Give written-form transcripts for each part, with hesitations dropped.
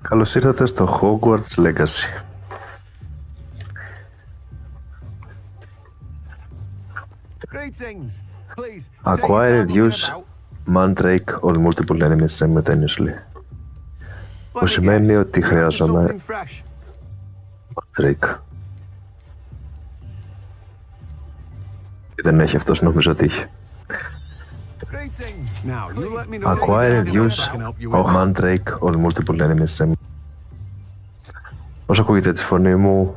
Καλώς ήρθατε στο Hogwarts Legacy. Acquire and use Mandrake or multiple enemies simultaneously. Που σημαίνει ότι χρειάζομαι Mandrake. Δεν έχει αυτός, νομίζω ότι είχε. Acquire and use Mandrake or multiple enemies simultaneously. Όσο ακούγεται τη φωνή μου,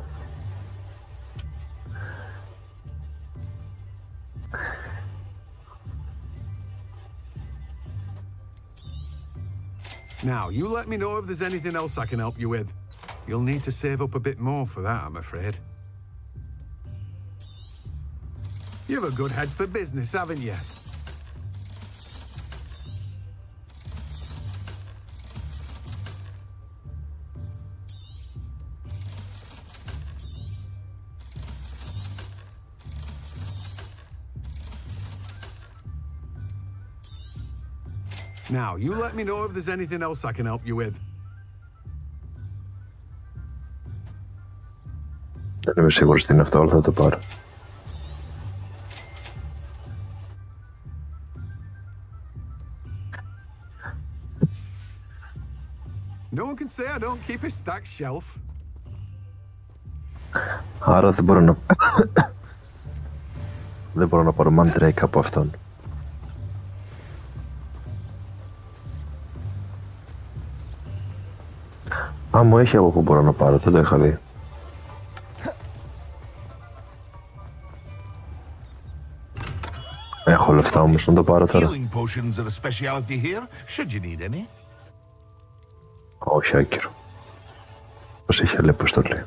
Now, you let me know if there's anything else I can help you with. You'll need to save up a bit more for that, I'm afraid. You've a good head for business, haven't you? Now, you let me know if there's anything else I can help you with. Δεν είμαι σίγουρος τι είναι αυτό, αλλά θα το πάρω. No one can say I don't keep a stacked shelf. Άρα δεν μπορώ να... δεν μπορώ να πάρω Mandrake από αυτόν. Μου έχει από που μπορώ να πάρω, δεν το είχα δει. Έχω λεφτά όμως να το πάρω τώρα. Όχι, άκυρο. Πώς έχει άλλη αποστολή.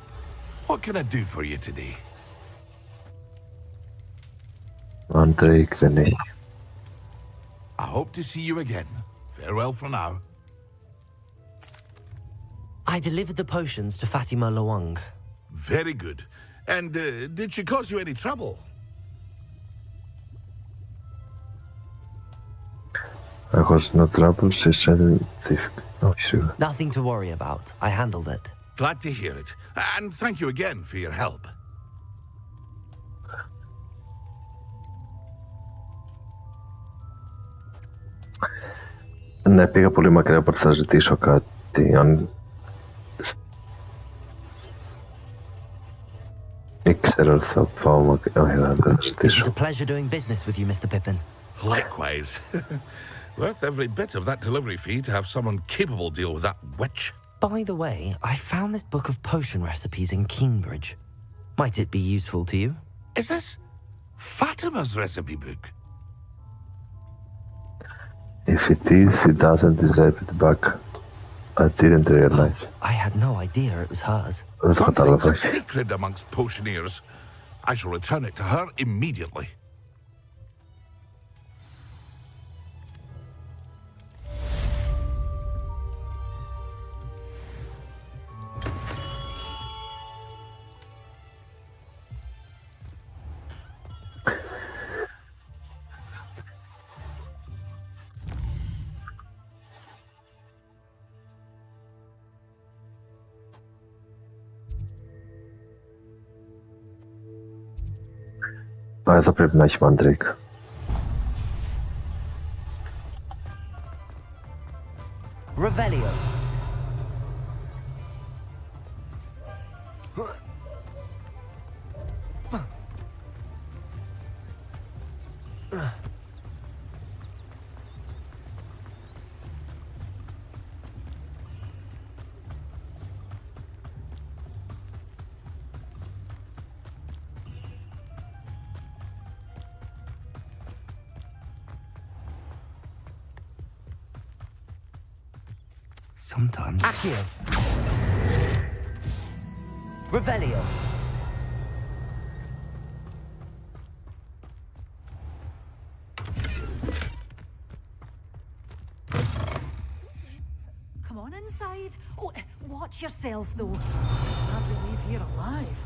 Mandrake δεν έχει. I hope to see you again. Farewell for now. I delivered the potions to Fatima Lawang. Very good. And did she cause you any trouble? I caused no trouble, she said oh, sure. Nothing to worry about. I handled it. Glad to hear it. And thank you again for your help. Ναι, πήγα πολύ μακριά από ότι θα ζητήσω κάτι. Αν ήξερα ότι θα πάω μακριά, όχι, δεν θα ζητήσω. It's a pleasure doing business with you, Mr. Pippin. Likewise. Worth every bit of that delivery fee to have someone capable deal with that witch. By the way, I found this book of potion recipes in Cambridge. Might it be useful to you? Is this Fatima's recipe book? If it is, it doesn't deserve it back. I didn't realize. I had no idea it was hers. Some things are sacred amongst potioneers. I shall return it to her immediately. Θα πρέπει να έχει Mandrake. Revelio. Sometimes. Accio. Revelio. Come on inside. Oh, watch yourself though. I'd hardly leave here alive.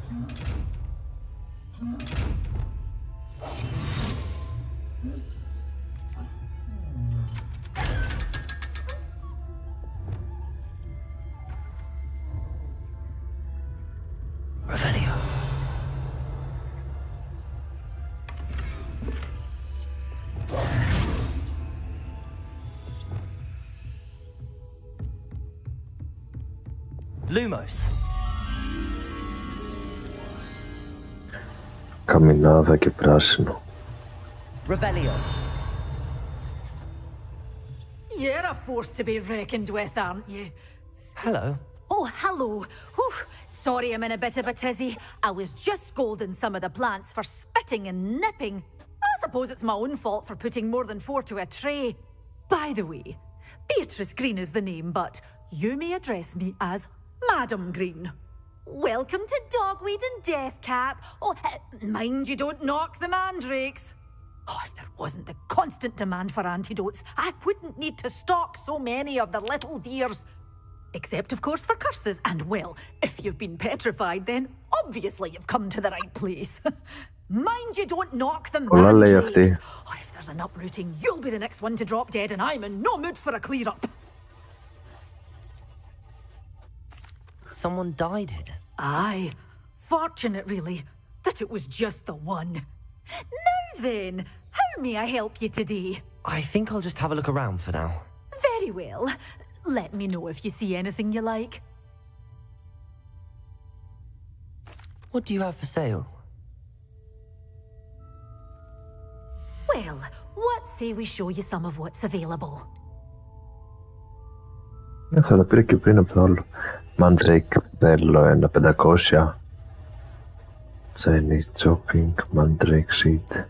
Revelio. Lumos. Καμινάδα και πράσινο. Revelio. You're a force to be reckoned with, aren't you? Hello. Oh, hello. Whew. Sorry I'm in a bit of a tizzy. I was just scolding some of the plants for spitting and nipping. I suppose it's my own fault for putting more than 4 to a tray. By the way, Beatrice Green is the name, but you may address me as Madam Green. Welcome to Dogweed and Deathcap. Oh, mind you don't knock the mandrakes. Oh, if there wasn't the constant demand for antidotes, I wouldn't need to stock so many of the little dears. Except, of course, for curses. And, well, if you've been petrified, then obviously you've come to the right place. Mind you don't knock the mandrakes. Oh, if there's an uprooting, you'll be the next one to drop dead, and I'm in no mood for a clear-up. Someone died here. Aye. Fortunate, really, that it was just the one. Now then, how may I help you today? I think I'll just have a look around for now. Very well. Let me know if you see anything you like. What do you have for sale? Well, what say we show you some of what's available? Θα τα πήρε και πριν από το άλλο. Mandrake θέλω ένα 500. Chinese chopping, Mandrake seed.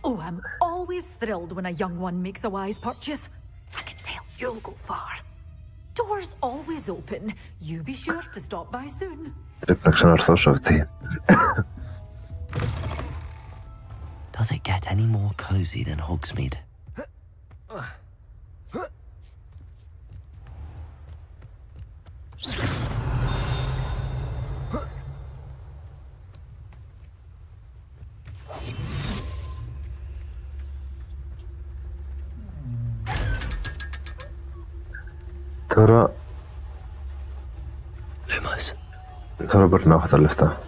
Oh, I'm always thrilled when a young one makes a wise purchase. I can tell you'll go far. Doors always open. You be sure to stop by soon. Πρέπει να ξαναρθώσω αυτή. Does it get any more cozy than Hogsmeade? Τώρα Lumos. Τώρα πρέπει να έχω τα λεφτά.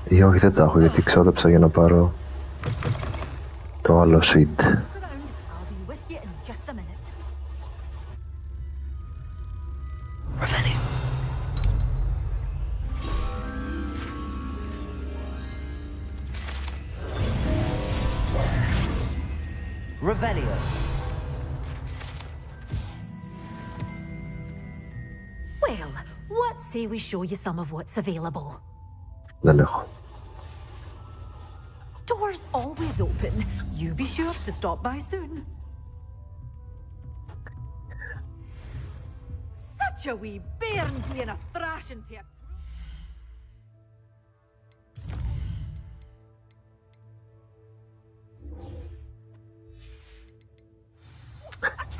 Ή όχι, δεν τα έχω, γιατί ξόδεψα για να πάρω το άλλο seed. I'll be with you in just a minute. Revelio. Revelio. Well, what say we show you some of what's available? Δεν έχω. Doors always open. You be sure to stop by soon. Such a wee bairn playing a thrashing to a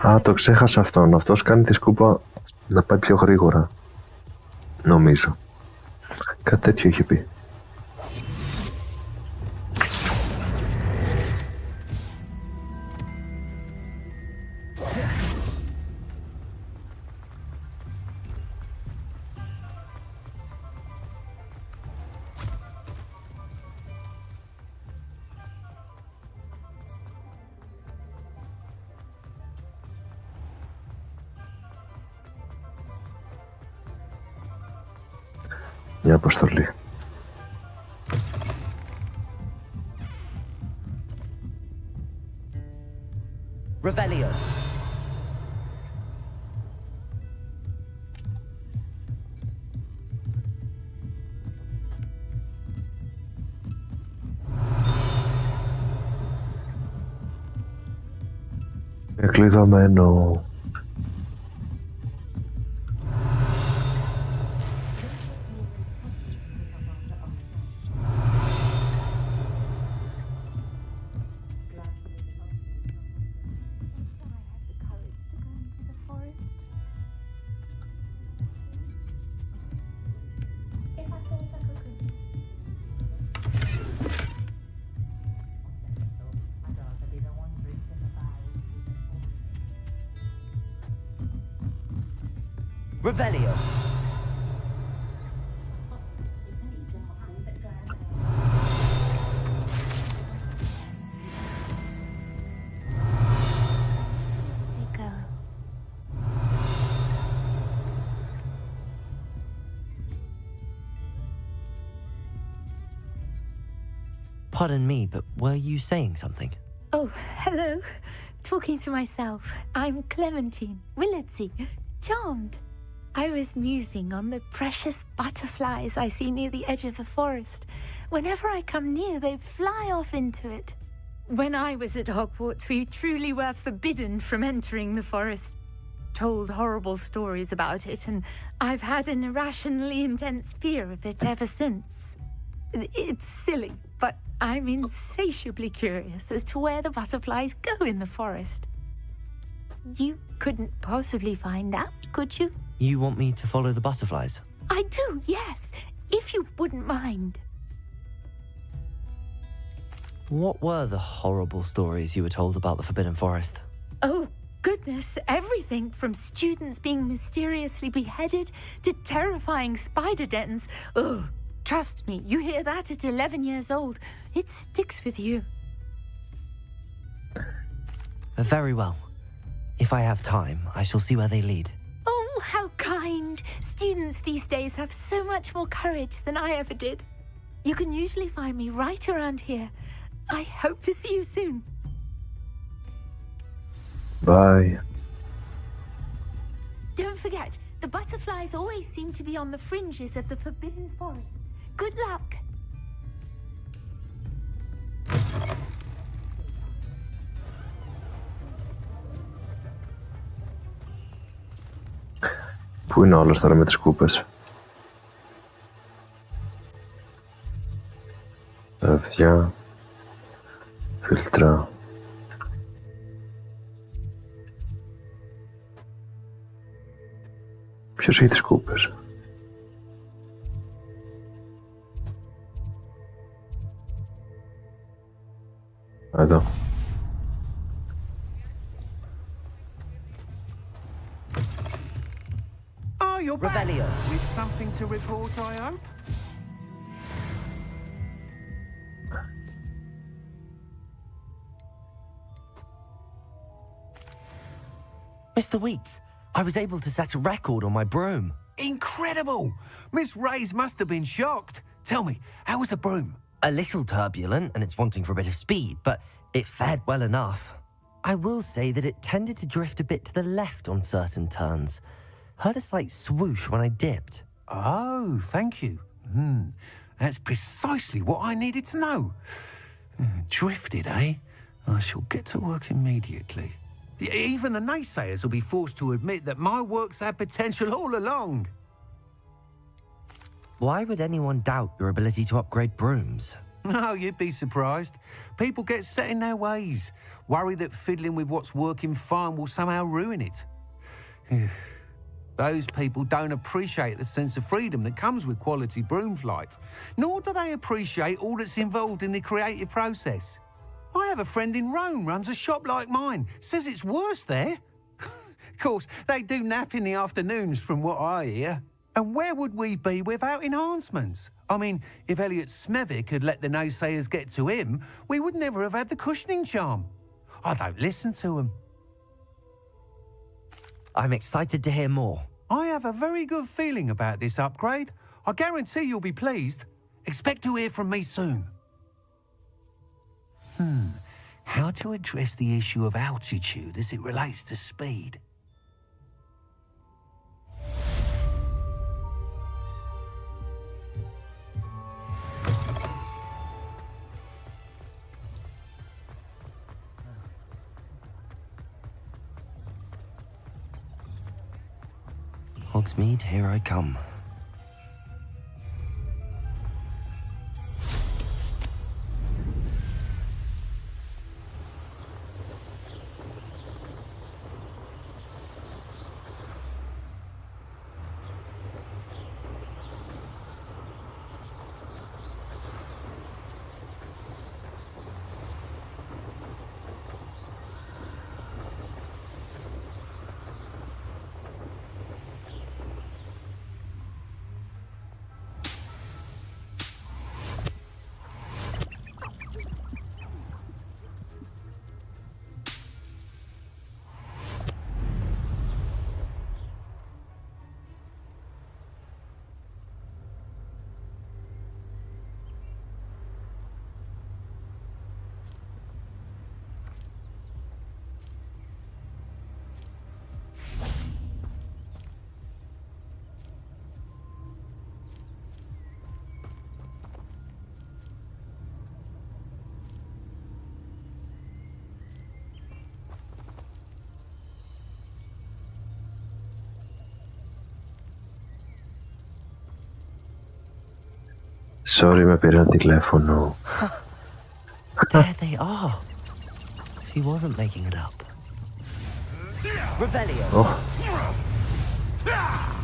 Α, το ξέχασα αυτόν. Αυτός κάνει τη σκούπα να πάει πιο γρήγορα. Νομίζω. Κάτι τέτοιο είχε πει. Μια αποστολή. Revelio. Κλειδωμένο. Revelio. Go. Pardon me, but were you saying something? Oh, hello. Talking to myself. I'm Clementine Willardsey. Charmed. I was musing on the precious butterflies I see near the edge of the forest. Whenever I come near, they fly off into it. When I was at Hogwarts, we truly were forbidden from entering the forest. Told horrible stories about it, and I've had an irrationally intense fear of it ever since. It's silly, but I'm insatiably curious as to where the butterflies go in the forest. You couldn't possibly find out, could you? You want me to follow the butterflies? I do, yes, if you wouldn't mind. What were the horrible stories you were told about the Forbidden Forest? Oh, goodness, everything from students being mysteriously beheaded to terrifying spider dens. Ugh. Trust me, you hear that at 11 years old, it sticks with you. Very well. If I have time, I shall see where they lead. Oh, how kind. Students these days have so much more courage than I ever did. You can usually find me right around here. I hope to see you soon. Bye. Don't forget, the butterflies always seem to be on the fringes of the Forbidden Forest. Good luck. Πού είναι όλος τώρα με τις κούπες? Ραβδιά. Φίλτρα. Ποιος έχει τις κούπες? Εδώ. Oh, you're back. Revelio. With something to report, I hope? Mr. Weeks, I was able to set a record on my broom. Incredible! Miss Ray's must have been shocked. Tell me, how was the broom? A little turbulent, and it's wanting for a bit of speed, but it fared well enough. I will say that it tended to drift a bit to the left on certain turns. Heard a slight swoosh when I dipped. Oh, thank you. That's precisely what I needed to know. Drifted, eh? I shall get to work immediately. Even the naysayers will be forced to admit that my work's had potential all along. Why would anyone doubt your ability to upgrade brooms? Oh, you'd be surprised. People get set in their ways, worry that fiddling with what's working fine will somehow ruin it. Those people don't appreciate the sense of freedom that comes with quality broom flight, nor do they appreciate all that's involved in the creative process. I have a friend in Rome runs a shop like mine, says it's worse there. Of course, they do nap in the afternoons from what I hear. And where would we be without enhancements? I mean, if Elliot Smethwick had let the naysayers get to him, we would never have had the cushioning charm. I don't listen to him. I'm excited to hear more. I have a very good feeling about this upgrade. I guarantee you'll be pleased. Expect to hear from me soon. How to address the issue of altitude as it relates to speed? Hogsmeade, here I come. Sorry, με πήρε ένα τηλέφωνο. There they are. She wasn't making it up. Revelio. Oh.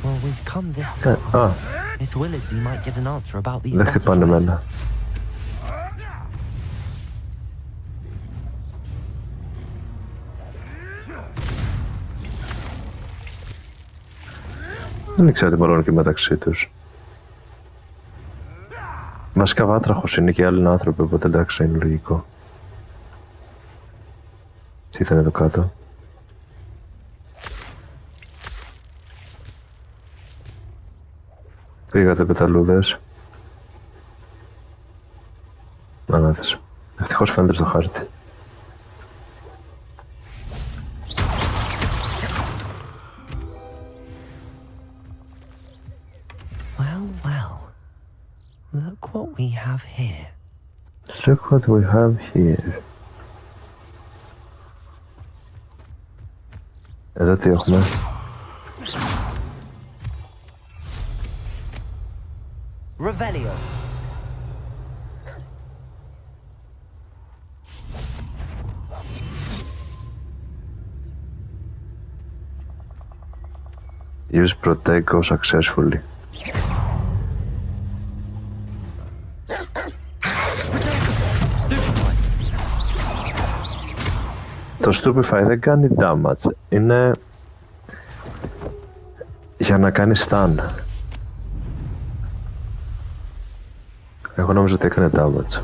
Well, we've come this far. Α, Miss Willardsy might get an answer about these δεν χτυπάνε butterflies. εμένα. Δεν ήξερα τι μπορούν και μεταξύ τους. Βασικά βάτραχος είναι και άλλοι άνθρωποι, οπότε εντάξει είναι λογικό. Τι ήταν εδώ κάτω. Πήγατε πεταλούδες. Μαλάτες. Ευτυχώς φαίνεται στο χάρτη. Well, well. Look what we have here. Look what we have here. Εδώ τι έχουμε. Revelio. Use protect go successfully. Το Stupefy δεν κάνει damage. Είναι για να κάνει stun. Εγώ νόμιζα ότι έκανε damage.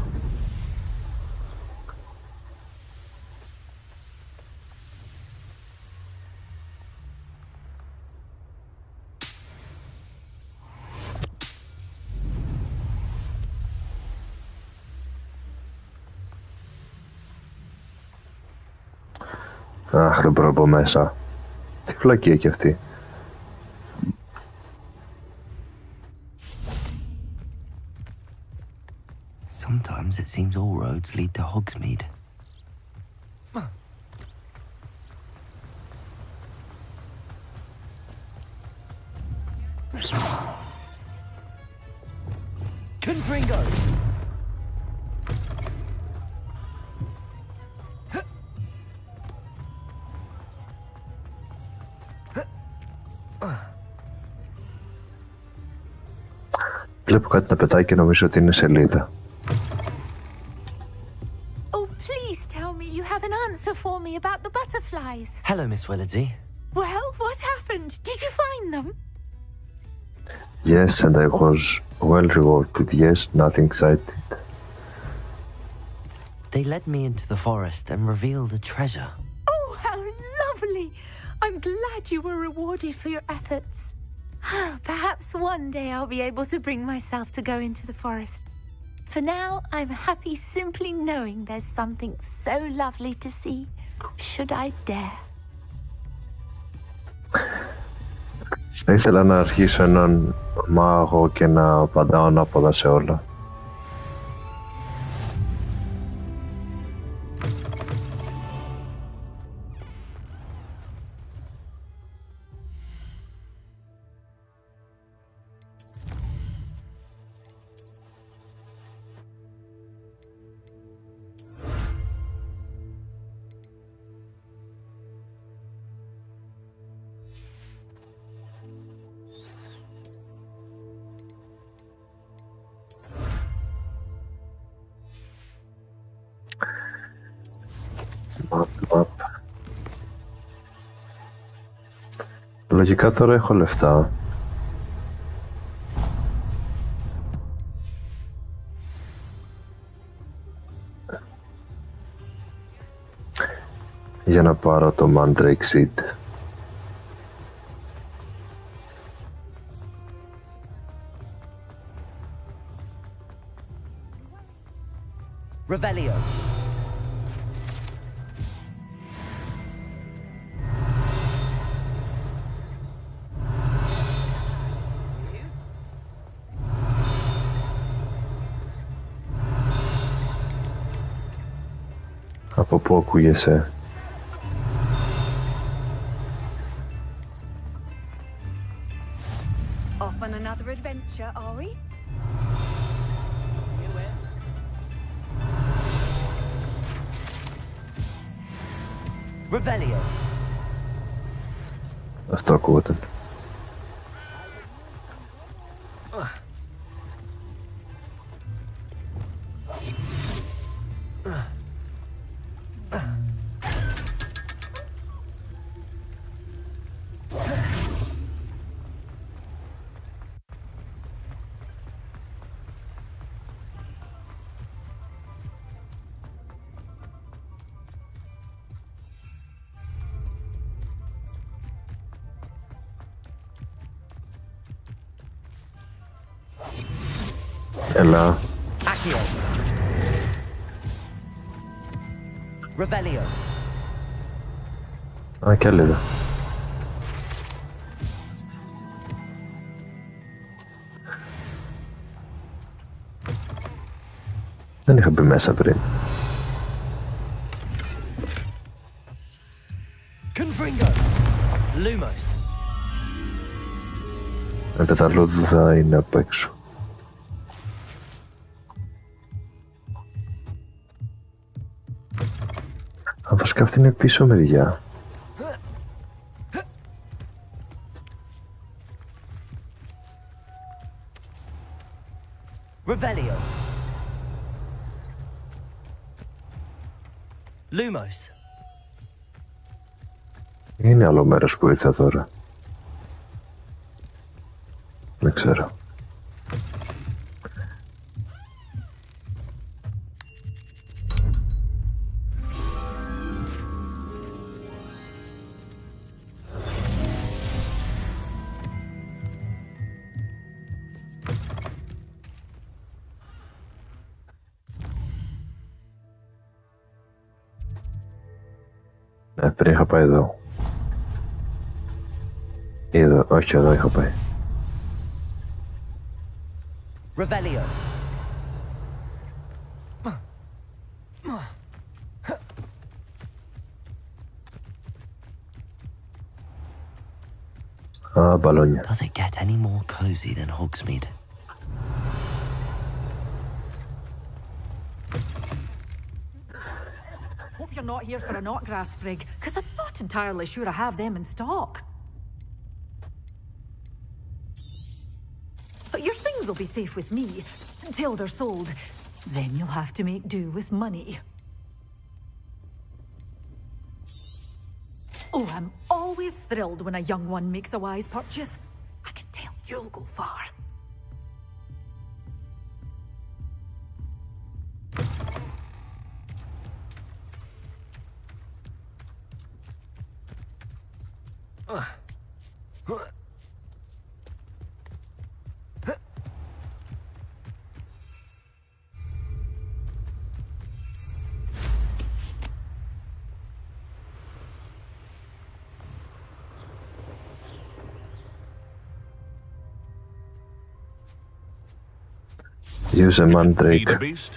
Αχ, δεν μπορώ από μέσα. Τι φλακία κι αυτή. Sometimes it seems all roads lead to Hogsmeade. Confringo! Βλέπω κάτι να πετάει και νομίζω ότι είναι σελίδα. Oh, please tell me you have an answer for me about the butterflies. Hello, Miss Willardsy. Well, what happened? Did you find them? Yes, and I was well rewarded. Yes, nothing excited. They led me into the forest and revealed a treasure. Oh, how lovely! I'm glad you were rewarded for your efforts. Perhaps one day I'll be able to bring myself to go into the forest. For now, I'm happy simply knowing there's something so lovely to see, should I dare. Θα ήθελα να αρχίσω έναν μάγο και να απαντάω ανάποδα σε όλα. Map. Λογικά τώρα έχω λεφτά. Για να πάρω το Mandrake Seed. Revelio. Από πού ακούγεσαι? Off on another adventure, are we? Revelio. Αυτό ακούγονταν. Έλα. Accio. Revelio. Α, κι άλλη εδώ. Δεν είχα μπει μέσα πριν. Confringo. Lumos. Τα πεταλούδα είναι απ' έξω. Αν βασικά αυτή είναι πίσω μεριά. Revelio. Lumos. Είναι άλλο μέρος που ήρθα τώρα. Δεν ξέρω. Ναι, πριν είχα πάει εδώ. Εδώ, όχι εδώ είχα πάει. Revelio. Α, μπαλόνια. Does it get any more cozy than Hogsmeade? Hope you're not here for a knotgrass sprig, because I'm not entirely sure I have them in stock. But your things will be safe with me until they're sold. Then you'll have to make do with money. Oh, I'm always thrilled when a young one makes a wise purchase. I can tell you'll go far. Use a Feed a mandrake. beast,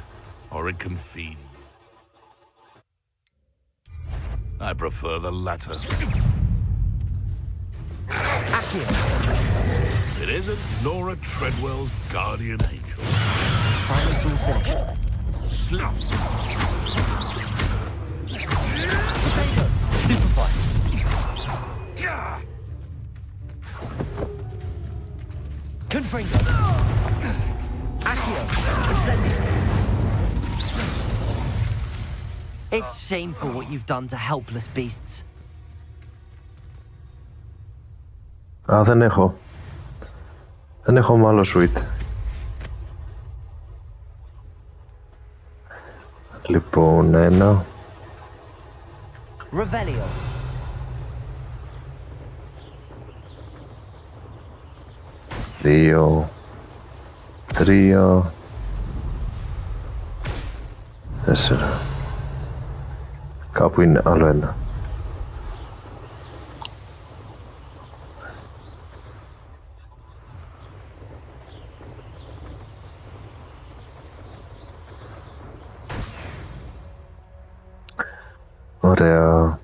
or it can feed. I prefer the latter. Accio. It isn't Nora Treadwell's guardian angel. Simon's all finished. Slap. Stupefy. Confringo. Accio. Incendio. It's shameful what you've done to helpless beasts. Α, δεν έχω. Δεν έχω μάλλον sweet. Λοιπόν, ένα. Revelio. Δύο. Τρία. Τέσσερα. Κάπου είναι άλλο ένα. Ωραία.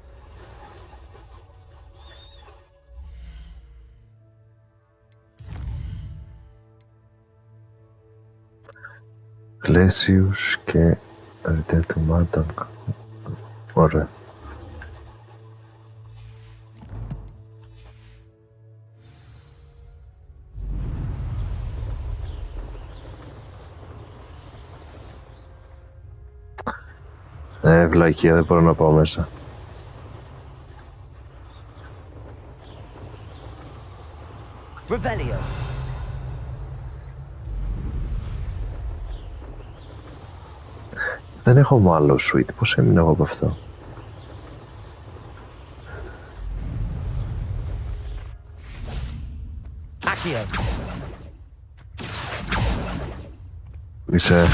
Πλαίσιους και return to Marduk. Ωραία. βλακεία, δεν μπορώ να πάω μέσα. Revelio. Δεν έχω μάλλον suite. Πώς έμεινα εγώ από αυτό? Accio. Είσαι...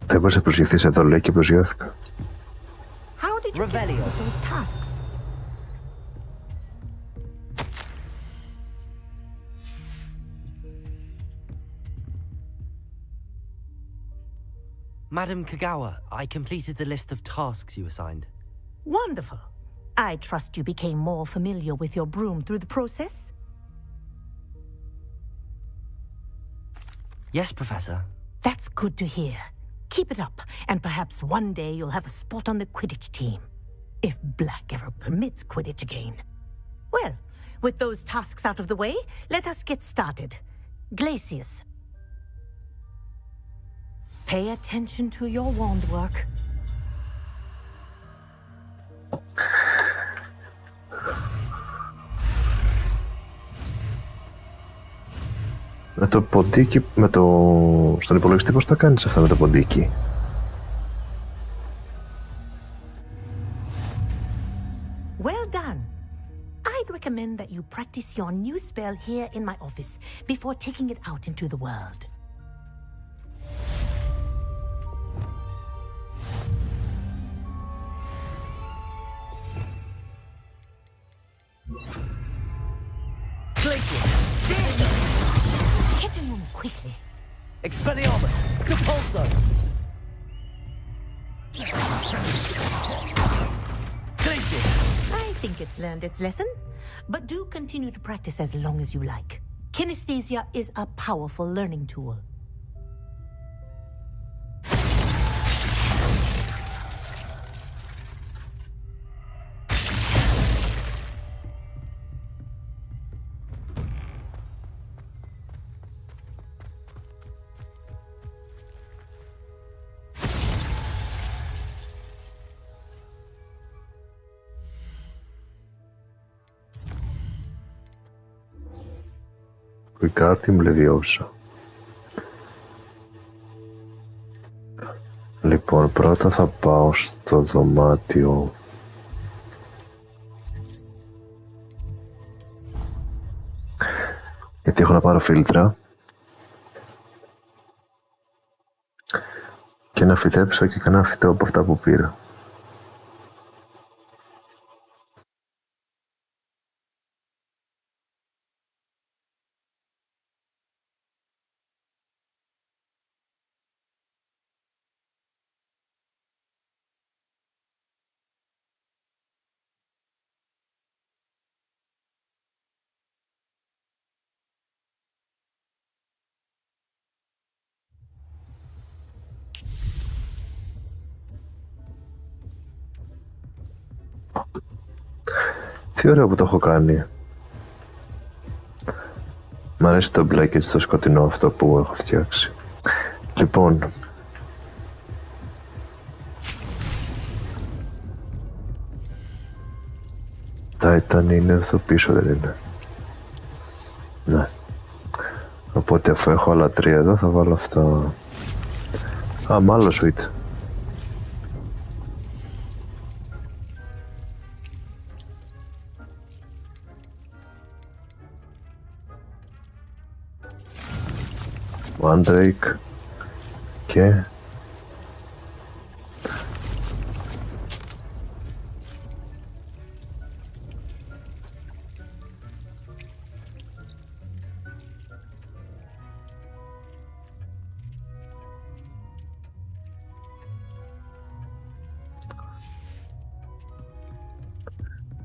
Δεν μπορείς να προσγειωθείς εδώ, λέει, και προσγειώθηκα. How did you get those tasks? Madam Kagawa, I completed the list of tasks you assigned. Wonderful. I trust you became more familiar with your broom through the process? Yes, Professor. That's good to hear. Keep it up, and perhaps one day you'll have a spot on the Quidditch team. If Black ever permits Quidditch again. Well, with those tasks out of the way, let us get started. Glacius. Pay attention to your wand work. Με το ποντίκι, στον υπολογιστή πώς τα κάνεις αυτά με το ποντίκι? Well done. I'd recommend that you practice your new spell here in my office before taking it out into the world. Glacius. Get in them quickly. Expelliarmus. Depulso. Glacius. I think it's learned its lesson, but do continue to practice as long as you like. Kinesthesia is a powerful learning tool. Wingardium Leviosa. Λοιπόν, πρώτα θα πάω στο δωμάτιο γιατί έχω να πάρω φίλτρα και να φυτέψω και κανένα φυτό από αυτά που πήρα. Τι ωραίο που το έχω κάνει. Μ' αρέσει το μπλε και το σκοτεινό αυτό που έχω φτιάξει. Λοιπόν, Titan είναι εδώ πίσω, δεν είναι? Ναι. Οπότε αφού έχω άλλα τρία εδώ θα βάλω αυτά. Α, μάλλον sweet. Mandrake και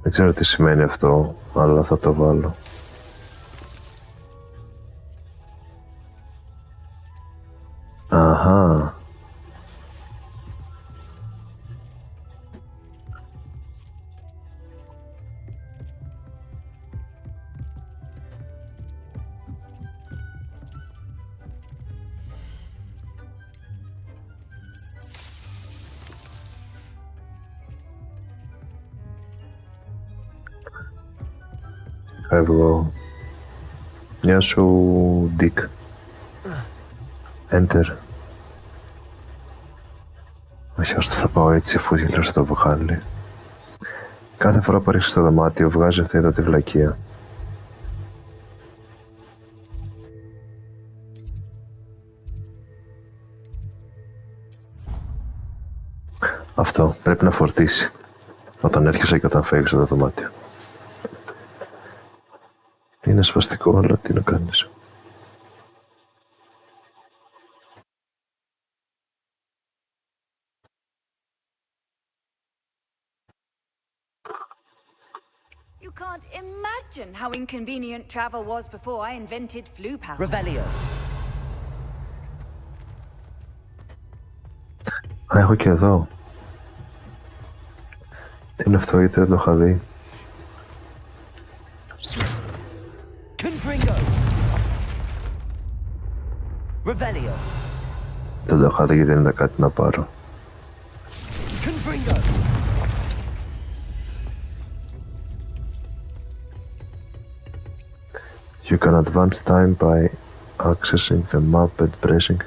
δεν ξέρω τι σημαίνει αυτό, αλλά θα το βάλω. Αχα. Φεύγω. Γεια σου, Dick. Enter. Όχι, ώστε θα πάω έτσι αφού γελώσα το βγάλει. Κάθε φορά που ρίχνεις στο δωμάτιο βγάζει αυτή εδώ τη βλακεία. Αυτό πρέπει να φορτίσει όταν έρχεσαι και όταν φεύγεις από το δωμάτιο. Είναι σπαστικό, αλλά τι να κάνεις. You can't imagine how inconvenient travel was before I invented flu powder. Revelio. Α, έχω και εδώ. Τι είναι αυτό, είτε δεν το είχα δει. Confringo. Revelio. Δεν το είχα δει γιατί δεν ήταν κάτι να πάρω. Confringo. You can advance time by accessing the map and pressing.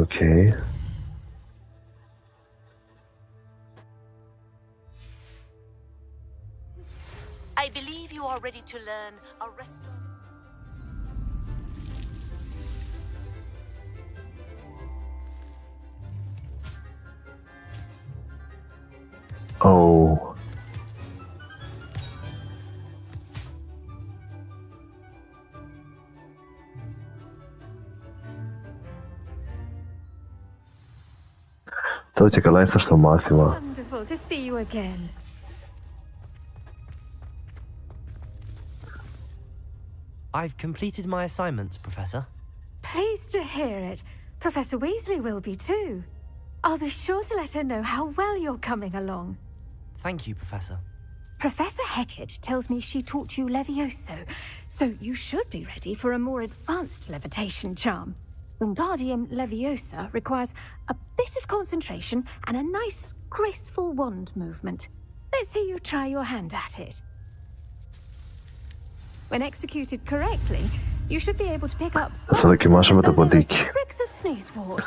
Okay. I believe you are ready to learn a restaurant. Oh. Τώρα και καλά ήρθα στο μάθημα. Wonderful to see you again. I've completed my assignments, Professor. Pleased to hear it. Professor Weasley will be too. I'll be sure to let her know how well you're coming along. Thank you, Professor. Professor Hecat tells me she taught you Levioso, so you should be ready for a more advanced levitation charm. Wingardium Leviosa requires a bit of concentration and a nice, graceful wand movement. Let's see you try your hand at it. When executed correctly, you should be able to pick up Θα δοκιμάσω με το ποντίκι. sprigs of sneezewort.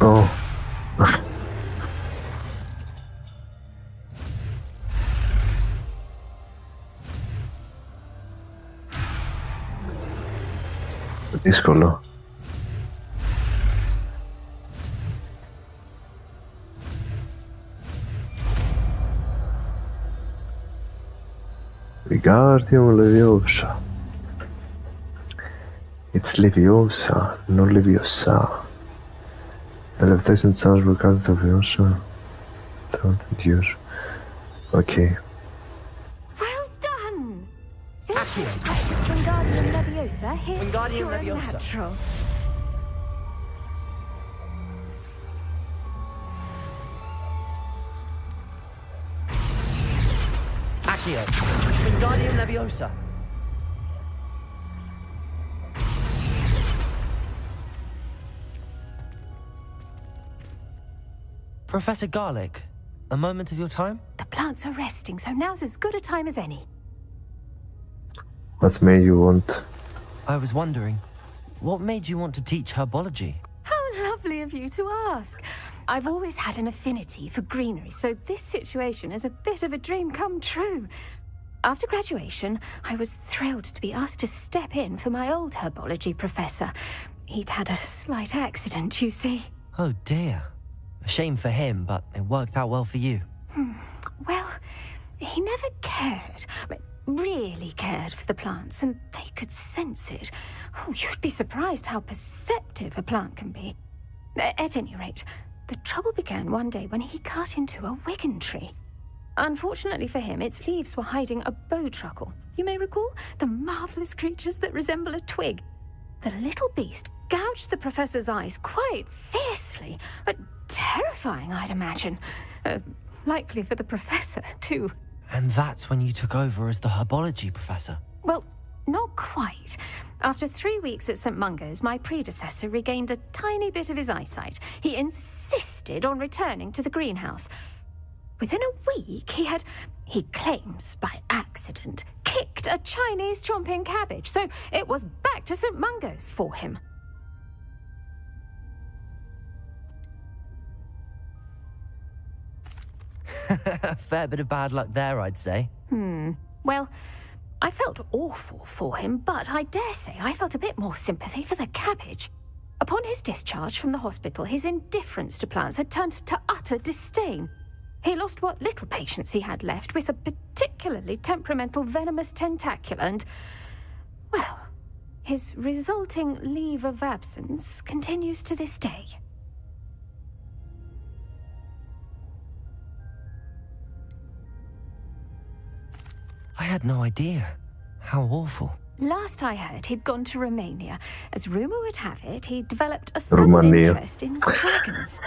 Oh. Δύσκολο. Wingardium Leviosa. It's Leviosa, not Leviosa. The levitation charge Wingardium Leviosa. Don't endure. Okay. Well done! Finish practice Wingardium Leviosa. Here's Wingardium your Leviosa. natural. Accio. Wingardium Leviosa. Professor Garlic, a moment of your time? The plants are resting, so now's as good a time as any. What made you want? I was wondering, what made you want to teach herbology? How lovely of you to ask. I've always had an affinity for greenery, so this situation is a bit of a dream come true. After graduation, I was thrilled to be asked to step in for my old herbology professor. He'd had a slight accident, you see. Oh dear. A shame for him, but it worked out well for you. Well, he never cared, really cared for the plants, and they could sense it. Oh, you'd be surprised how perceptive a plant can be. At any rate, the trouble began one day when he cut into a wigan tree. Unfortunately for him, its leaves were hiding a bowtruckle. You may recall the marvellous creatures that resemble a twig. The little beast gouged the professor's eyes quite fiercely, but terrifying, I'd imagine. Likely for the professor, too. And that's when you took over as the herbology professor? Well, not quite. After 3 weeks at St. Mungo's, my predecessor regained a tiny bit of his eyesight. He insisted on returning to the greenhouse. Within a week, he claims by accident, kicked a Chinese chomping cabbage, so it was back to St. Mungo's for him. A fair bit of bad luck there, I'd say. Well, I felt awful for him, but I dare say I felt a bit more sympathy for the cabbage. Upon his discharge from the hospital, his indifference to plants had turned to utter disdain. He lost what little patience he had left with a particularly temperamental venomous tentacula and, well, his resulting leave of absence continues to this day. I had no idea. How awful. Last I heard, he'd gone to Romania. As rumour would have it, he developed a sudden Romania. interest in dragons.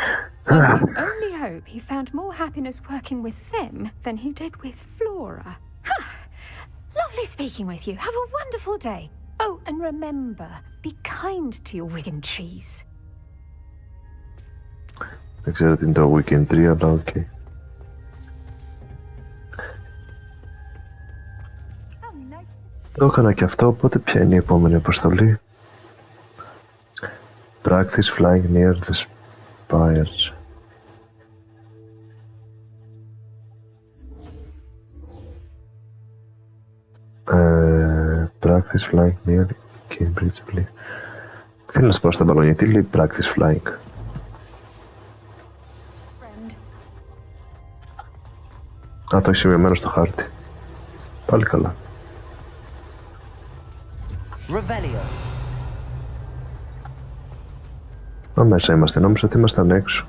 I can only hope he found more happiness working with them than he did with Flora. Lovely speaking with you. Have a wonderful day. Oh, and remember, be kind to your wigan trees. Δεν ξέρω τι είναι το Weekend 3, αλλά οκ. Το έκανα και αυτό, οπότε ποια είναι η επόμενη αποστολή? Practice flying near the spires. Practice flying near Cambridge, please. Θέλω να σπάω στα μπαλόνια, τι λέει practice flying? Α, το έχει σημειωμένο στο χάρτη. Πάλι καλά. Revelio. Μα μέσα είμαστε, νόμιζα ότι ήμασταν έξω.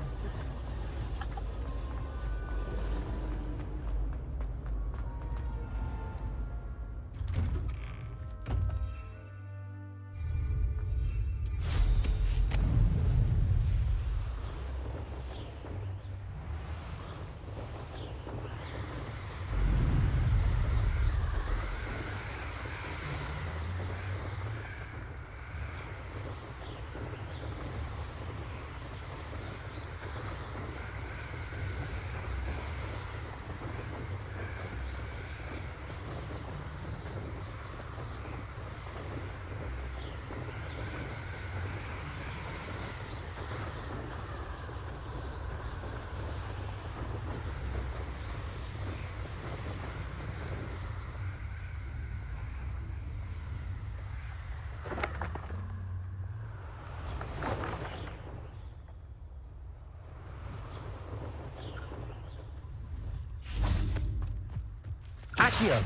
Accio.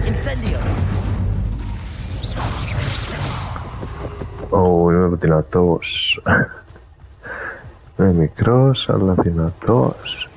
Incendio. Ω, είμαι δυνατός. Είμαι μικρός, αλλά δυνατός.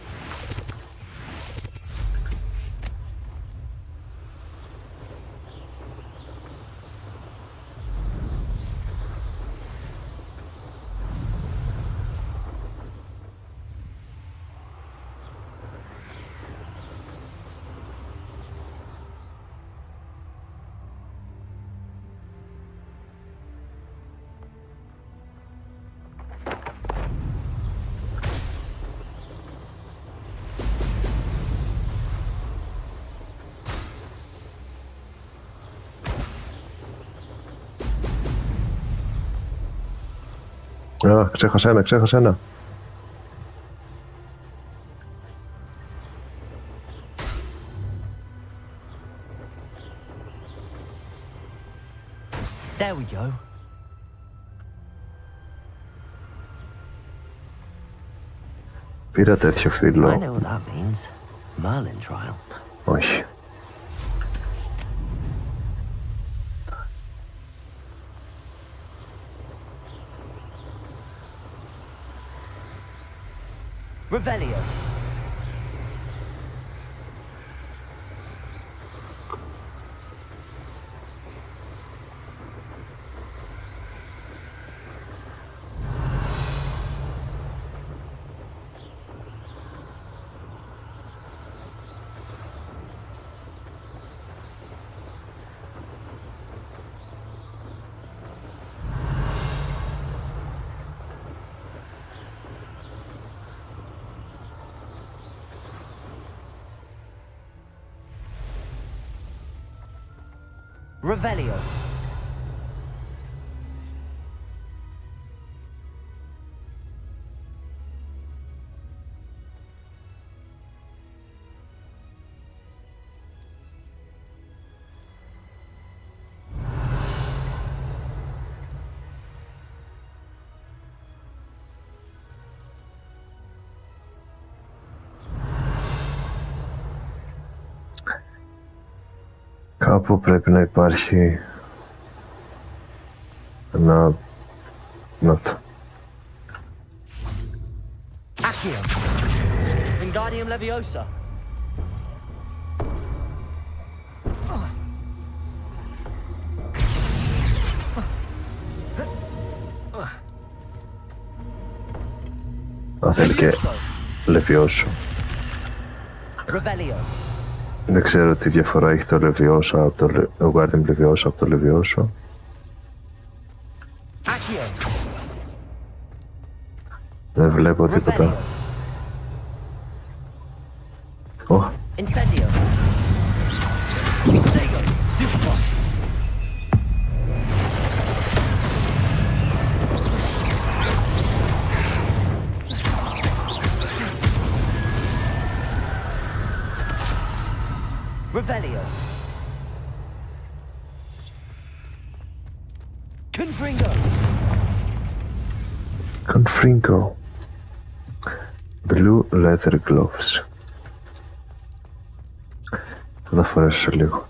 Α, ξέχασα ένα. There we go. Πήρα τέτοιο I φύλλο. know what that means. Merlin trial. Όχι. Revelio. Revelio. Κάπου πρέπει να υπάρχει ένα... Να το. Accio. Wingardium Leviosa. Αν θέλει και Leviosa. Revelio. Δεν ξέρω τι διαφορά έχει το Leviosa από το Wingardium Leviosa από το Leviosa. Accio. Δεν βλέπω τίποτα. Ω, Incendio. Stego. Stupefy. Revelio. Confringo. Confringo. Blue leather gloves. Θα τα φορέσω σε λίγο.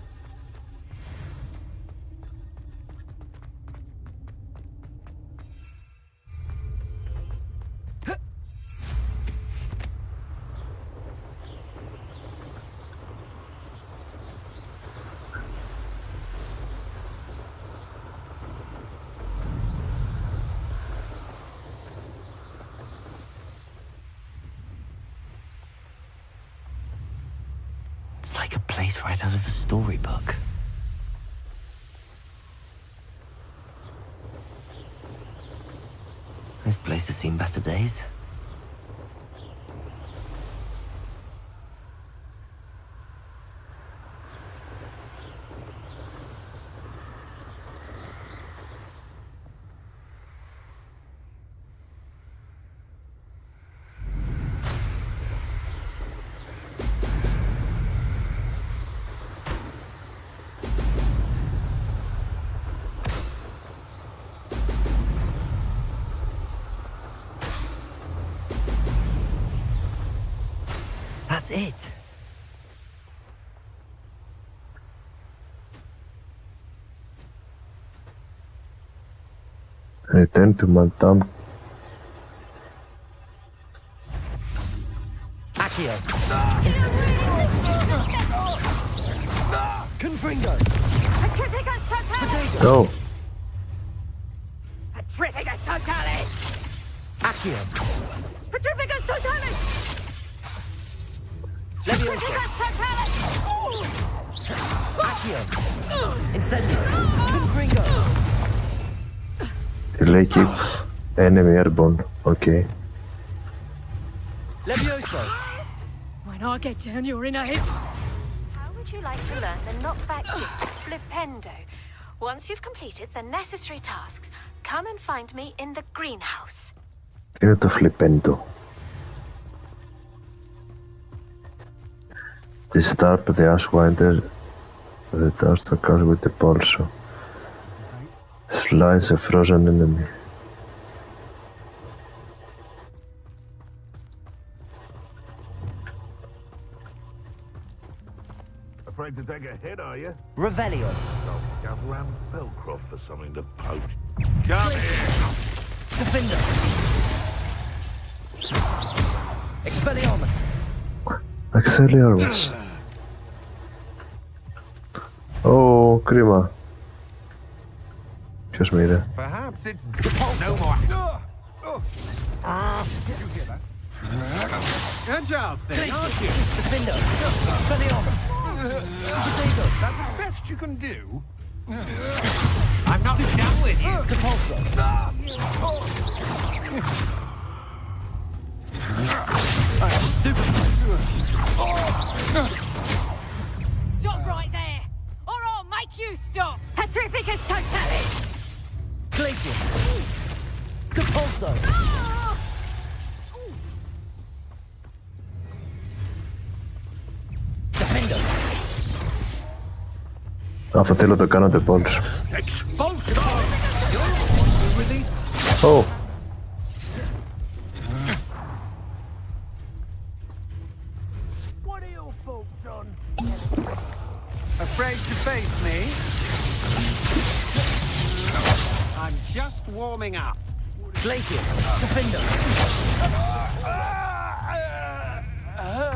It's like a place right out of a storybook. This place has seen better days. That's it. Return to Madame. Accio. Confringo. Go! Petrificus Totalis! Accio. Petrificus Totalis! Leviosa. Totalis! Accio. Incendio. Confringo. Τι λέει εκεί? Enemy airborne. Okay. Leviosa. When I get down, you're in a hit. How would you like to learn the knockback jigs Flipendo? Once you've completed the necessary tasks, come and find me in the greenhouse. Τι είναι το Flipendo? Disturb the Ashwinder. The dust occurs with the pulsar. Lies a frozen enemy. Afraid to take a hit, are you? Revelio. I'll gather round Belcroft for something to poach. Come here! Defender. Expelliarmus. Expelliarmus. Ω, κρίμα. Ποιος με είδε? Perhaps it's no more. Agile thing, aren't you? Defender. Expelliarmus. Potato. That's the best you can do. I'm not done with you. Depulso. Stupid. Stop right there, or I'll make you stop. Petrificus totalis. Glacius. Depulso. Defender. Αυτό θέλω το κάνω το πόλους. Ω. Afraid to face me? I'm just warming up. Glacius. Defender.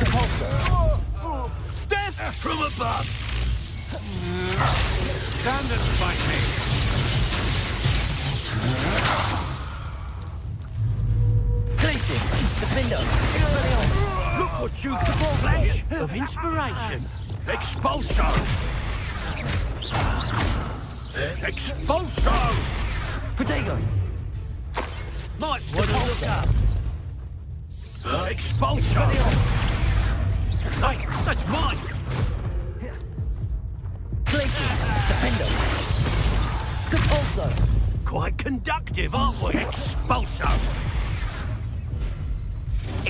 Depulso. Death from above! Stand and fight me! Glacius. Defender. Expelliarmus. Look what you can flash of inspiration! Expulso! Expulso! Protego. Might want to look up! Expulso! Hey, that's mine! Glacius. Defender. Depulso. Quite conductive, aren't we? Expulso!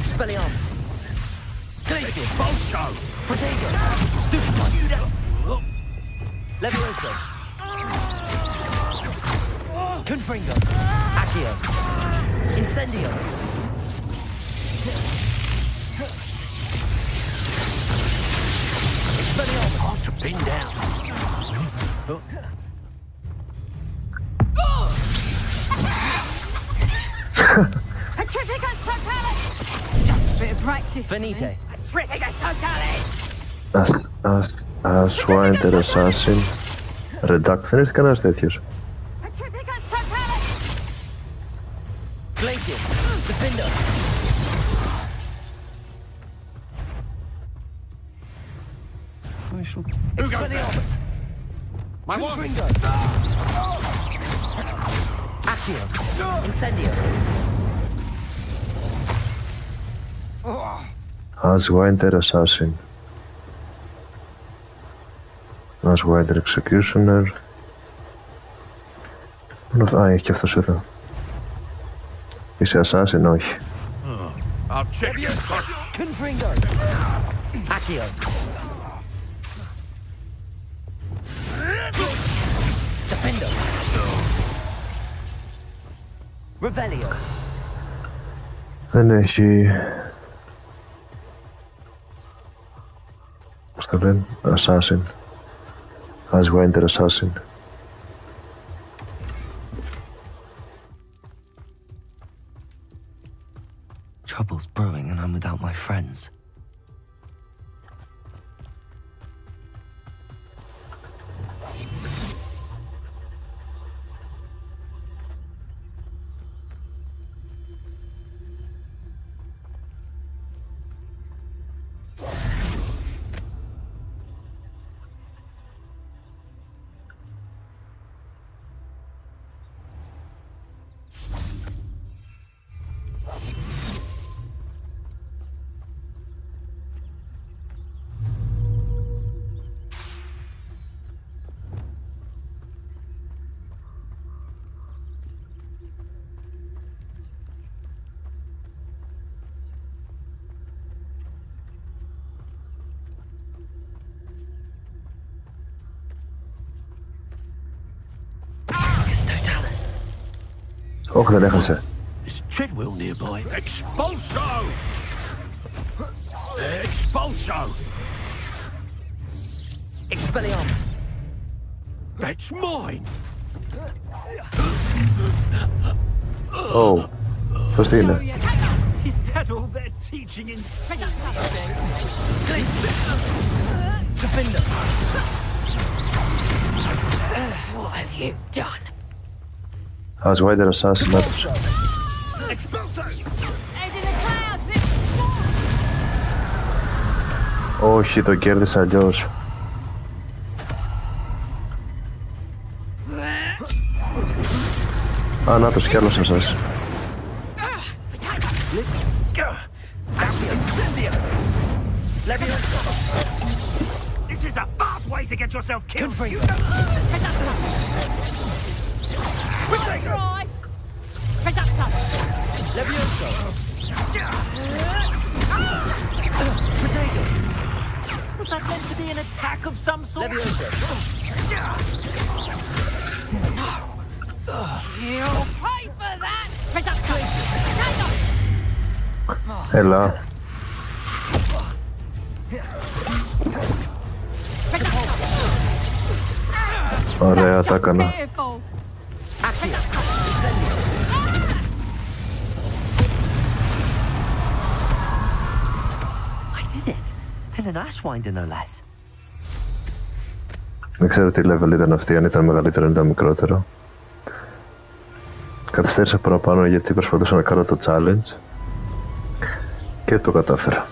Expelliarmus. Glacius. Expulso! Protego. Stupid. Levioso. Confringo. Accio. Incendio. Expelliarmus. Hard to pin down. Petrificus totalis. Just a bit of practice. Venite. Petrificus totalis. Aswinder Assassin. Redact, δεν έρθει κανένας τέτοιος. Petrificus totalis. Glacius. Defender. Expelliarmus. My one! Confringo. Accio. Incendio. Aswinder Assassin. Aswinder Executioner. Α, έχει και αυτός εδώ. Είσαι Assassin, όχι. I'll check you. Confringo. Accio. Defender. Revelio. Δεν έχει... Πώς το λένε, Assassin. Aswinder Assassin. Trouble's brewing and I'm without my friends. Όχι, δεν έχασε. Treadwell nearby. Expulso! Expulso! Expelliarmus. That's mine. Oh, πώς τι είναι? Is that all they're teaching in Defender. What have you done? Ας Wider Assassin, να τους. Όχι, το κέρδισα αλλιώς. Α, να τους κι άλλος εσάς. This is a fast way to get yourself killed. Was that meant to be an attack of some sort? You'll pay for that! Έλα. Ωραία, τα έκανα. And an Ashwinder, no less. Δεν ξέρω τι level ήταν αυτή, αν ήταν μεγαλύτερο ή ήταν μικρότερο. Καθυστέρησα παραπάνω γιατί προσπαθούσα να κάνω το challenge και το κατάφερα.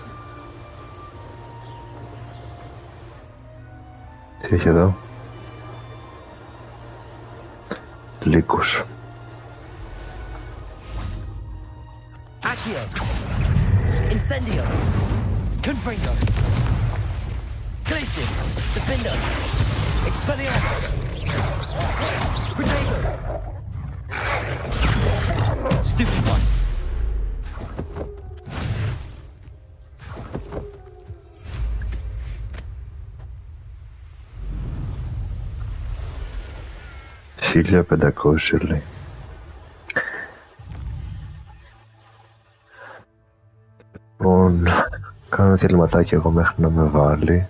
Τι έχει εδώ? Λύκους. Accio. Incendio. Confringo. Glacis. Defender. Expelliarmus. Protego. Stupefy. $1,500 λέει. Λοιπόν, κάνω διαλυματάκι εγώ μέχρι να με βάλει.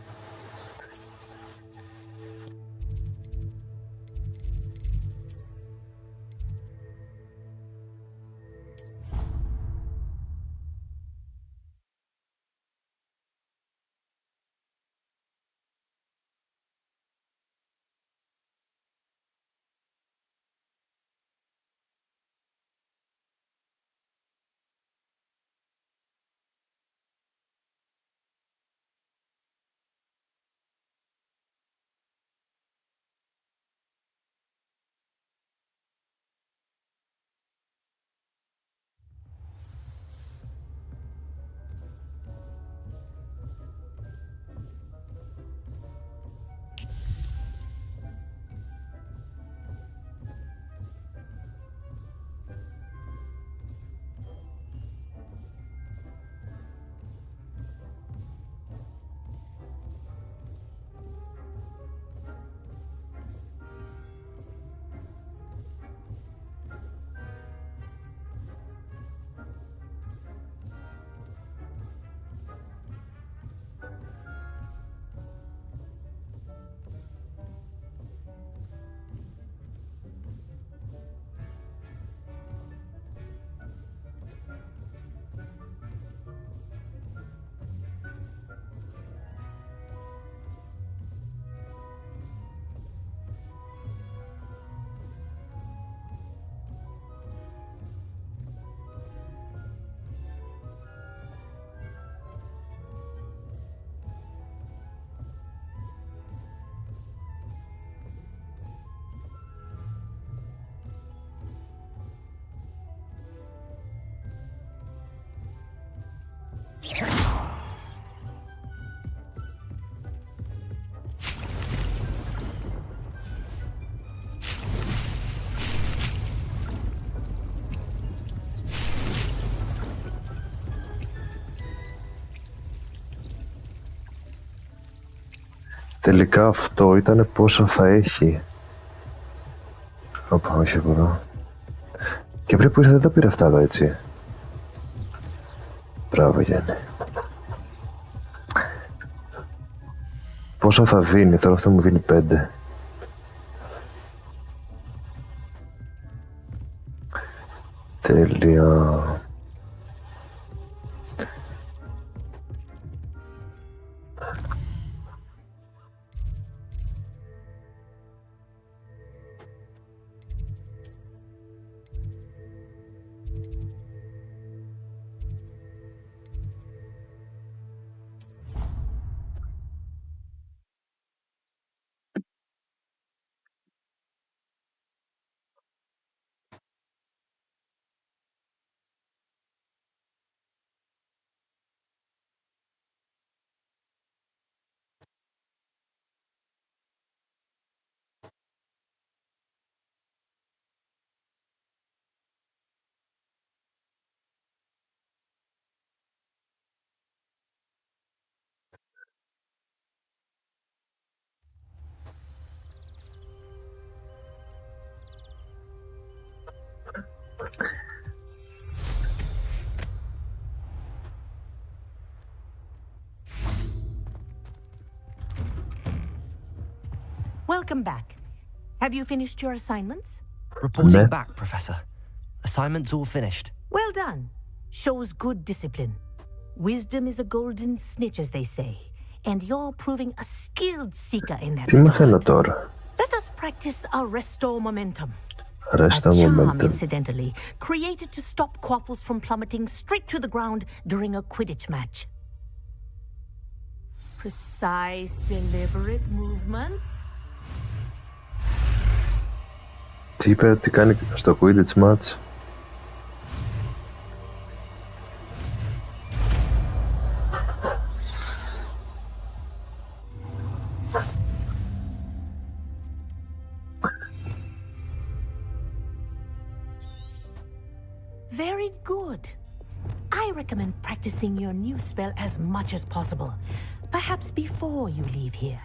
Τελικά αυτό ήταν πόσα θα έχει. Όπα, όχι από εδώ. Και πριν που ήρθα δεν τα πήρα αυτά εδώ, έτσι. Μπράβο, Γιάννη. Πόσα θα δίνει, τώρα αυτό μου δίνει 5. Τέλεια. Welcome back. Have you finished your assignments? Reporting back, Professor. Assignments all finished. Well done. Shows good discipline. Wisdom is a golden snitch, as they say. And you're proving a skilled seeker in that Τι μαθαίνω τώρα? Let us practice Arresto Momentum. Arresto A charm, Momentum. incidentally, created to stop quaffles from plummeting straight to the ground during a Quidditch match. Precise, deliberate movements. Τι είπε, τι κάνει στο Quidditch match? Very good. I recommend practicing your new spell as much as possible, perhaps before you leave here.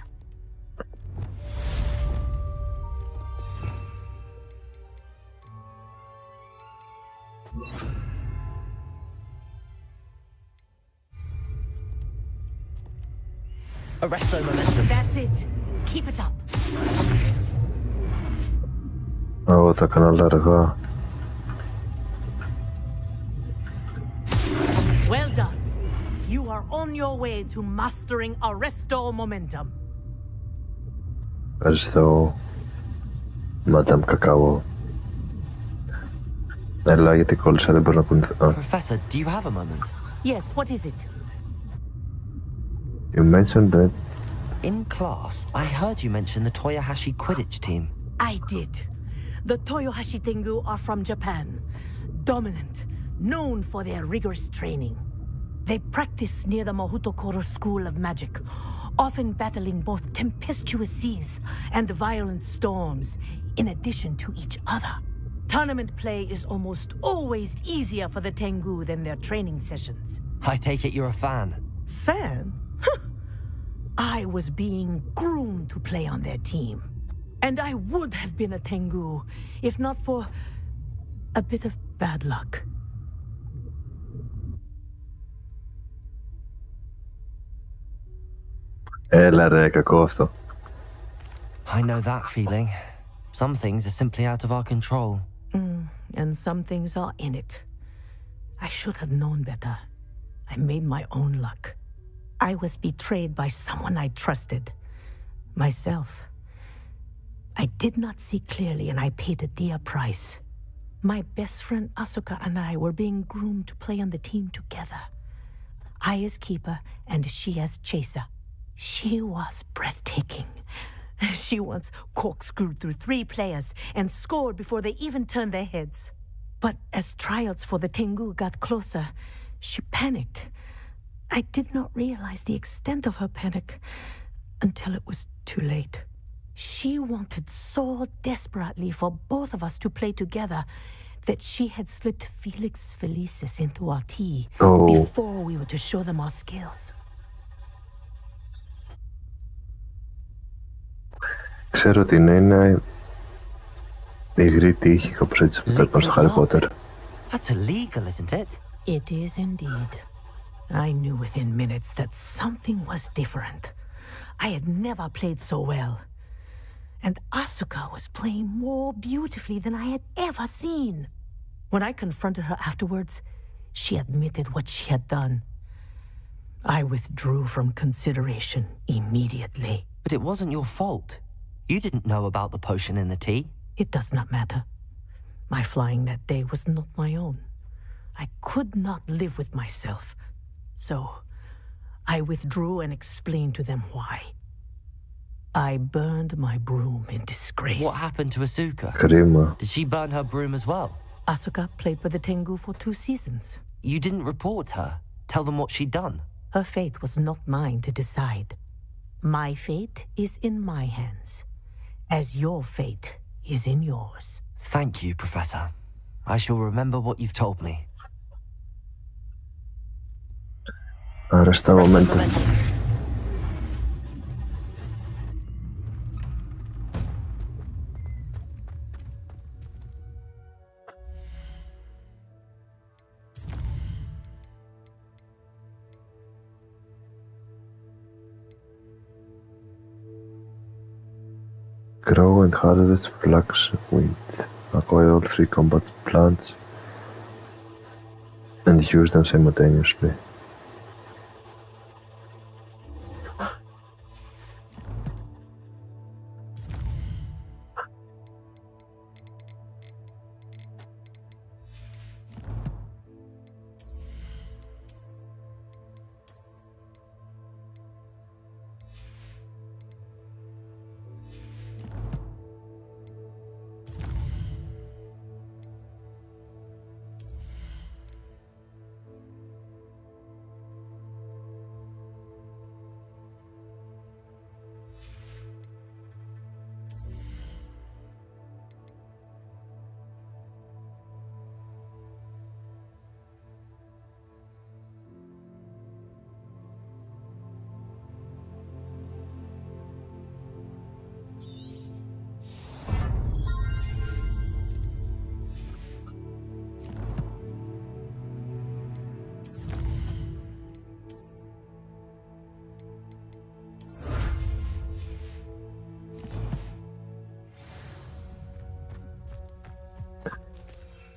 Arresto Momentum. That's it. Keep it up. Εγώ θα κάνω άλλα αργά. Well done. You are on your way to mastering Arresto Momentum. Ευχαριστώ, Madame Κακάο. Έλα, γιατί κόλλησα, δεν μπορώ να κουνηθώ. Professor, do you have a moment? Yes, what is it? You mentioned that. In class, I heard you mention the Toyohashi Quidditch team. I did. The Toyohashi Tengu are from Japan. Dominant, known for their rigorous training. They practice near the Mahutokoro School of Magic, often battling both tempestuous seas and violent storms, in addition to each other. Tournament play is almost always easier for the Tengu than their training sessions. I take it you're a fan. Fan? I was being groomed to play on their team. And I would have been a Tengu, if not for a bit of bad luck. Έλα ρε, κακό αυτό. I know that feeling. Some things are simply out of our control. And some things are in it. I should have known better. I made my own luck. I was betrayed by someone I trusted. Myself. I did not see clearly and I paid a dear price. My best friend Asuka and I were being groomed to play on the team together. I as keeper and she as chaser. She was breathtaking. She once corkscrewed through 3 players and scored before they even turned their heads. But as tryouts for the Tengu got closer, she panicked. I did not realize the extent of her panic until it was too late. She wanted so desperately for both of us to play together that she had slipped Felix Felicis into our tea before we were to show them our skills. Ξέρω ότι είναι Υγρή τύχη, όπως έτσι που πέφτουν στο Harry Potter. That's illegal, isn't it? It is indeed. I knew within minutes that something was different. I had never played so well. And Asuka was playing more beautifully than I had ever seen. When I confronted her afterwards, she admitted what she had done. I withdrew from consideration immediately. But it wasn't your fault. You didn't know about the potion in the tea. It does not matter. My flying that day was not my own. I could not live with myself. So, I withdrew and explained to them why. I burned my broom in disgrace. What happened to Asuka? Κρίμα. Did she burn her broom as well? Asuka played for the Tengu for 2 seasons. You didn't report her. Tell them what she'd done. Her fate was not mine to decide. My fate is in my hands, as your fate is in yours. Thank you, Professor. I shall remember what you've told me. Arresta momentum. Grow and harvest flax wheat. Acquire all 3 combat plants and use them simultaneously.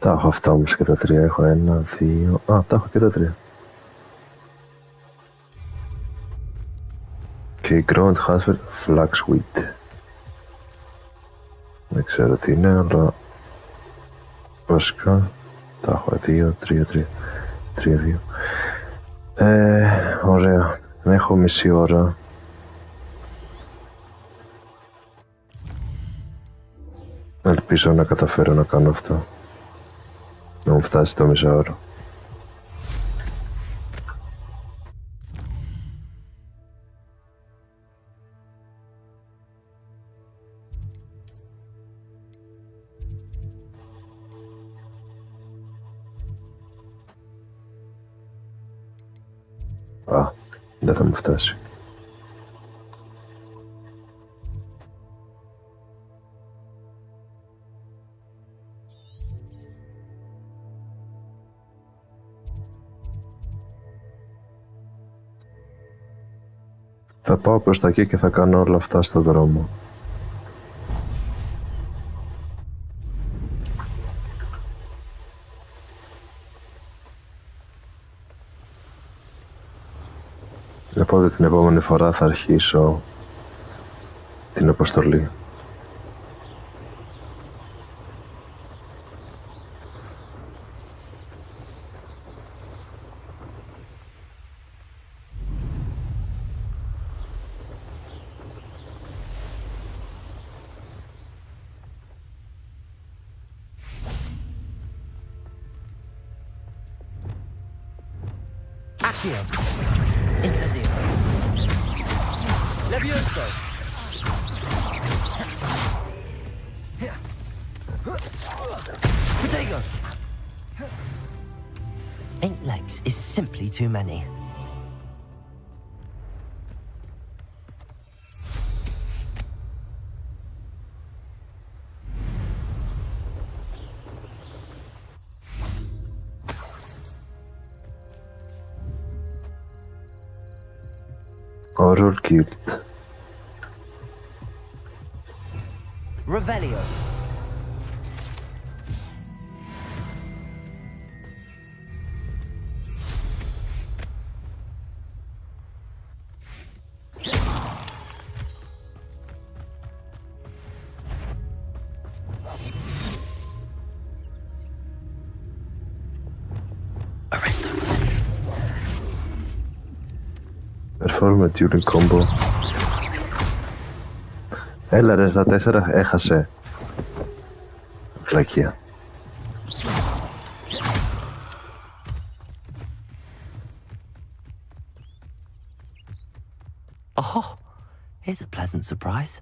Τα έχω αυτά όμως και τα 3. Έχω 1, 2... Α, τα έχω και τα 3. Και grow and harvest flax wheat. Δεν ξέρω τι είναι, αλλά βασικά τα έχω 2, 3, 3, 2. Ωραία. Έχω μισή ώρα. Ελπίζω να καταφέρω να κάνω αυτό. Να μου φτάσει το μισάωρο. Α, δεν θα μου φτάσει. Θα πάω προς τα εκεί και θα κάνω όλα αυτά στο δρόμο. Οπότε την επόμενη φορά θα αρχίσω την αποστολή. Accio. Incendio. Levioso. Protego. 8 legs is simply too many. Horror Guild. Revelio. Perform a dueling combo. Έλα ρε, στα 4 έχασε. Βλακεία. Oh, here's a pleasant surprise.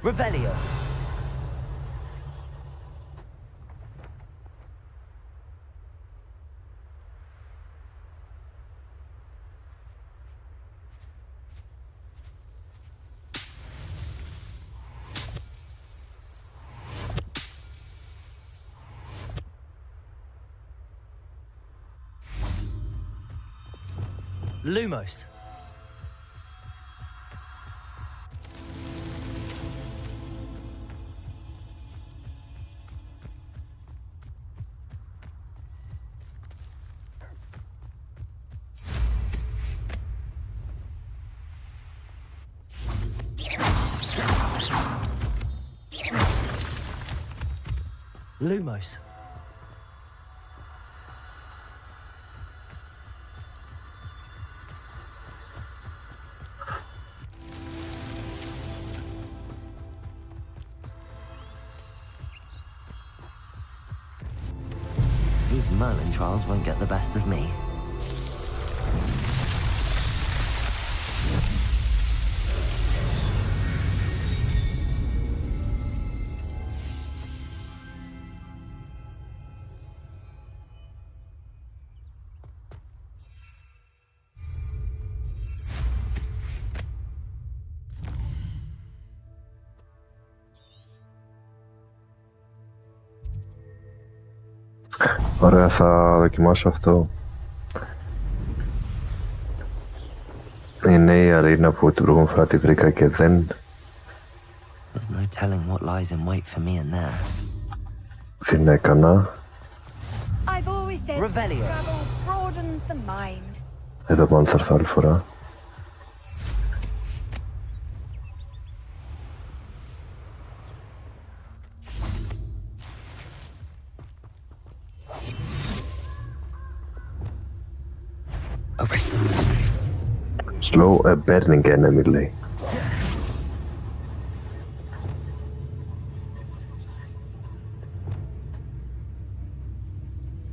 Revelio. Lumos. Lumos. These Merlin trials won't get the best of me. Ωραία, θα δοκιμάσω αυτό. Είναι η αρίνα που την προηγούμενη φορά τη βρήκα και δεν... There's no telling what lies in wait for me in there. Την έκανα. I've always said Revelio. travel broadens the mind. Εδώ πάνω θα έρθω άλλη φορά. Arrest them. Slow a burning enemy, λέει.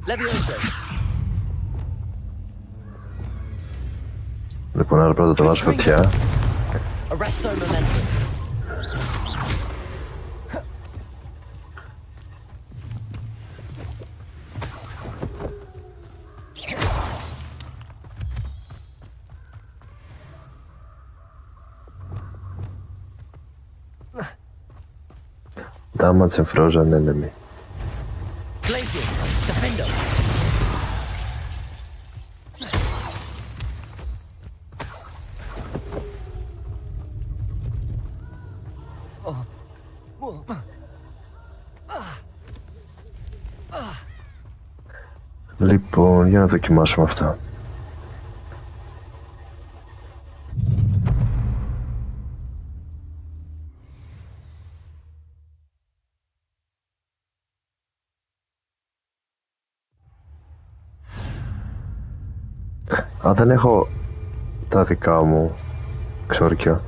Levioso. Λοιπόν, άρα πρώτα το βάζω φωτιά. Arresto momentum. Damage and frozen enemy. Glacius. Defender. Λοιπόν, για να δοκιμάσουμε αυτά. Α, δεν έχω τα δικά μου ξόρκια.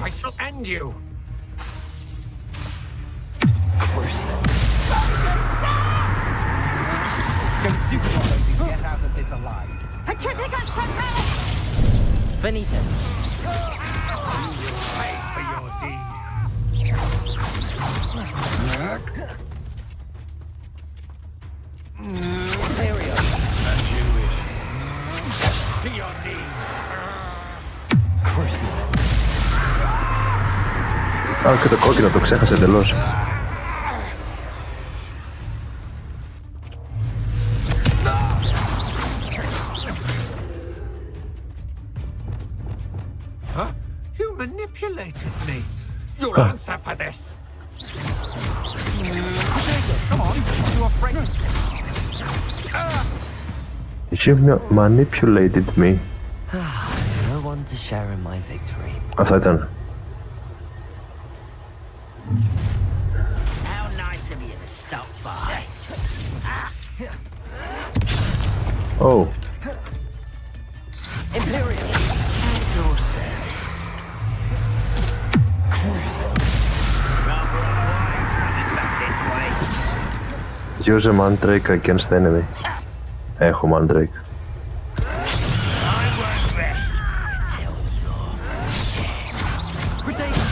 I shall end you. Crucial. Don't stupid or get out of this alive. Petrificus Totalis! Finito. Pay for your deed. Imperio. As you wish. To your knees. Crucible. Α, και το κόκκινο το ξέχασε εντελώς. Huh? You manipulated me. You'll answer for this. Come on, you are afraid. You manipulated me. No one to share in my victory. Αυτό ήταν. How nice of you to stop by. Oh. Imperial. At your service. Crucial. Rather unwise coming back this way. Use a mandrake against the enemy. Έχω mandrake. I won't rest until you're dead. Potato.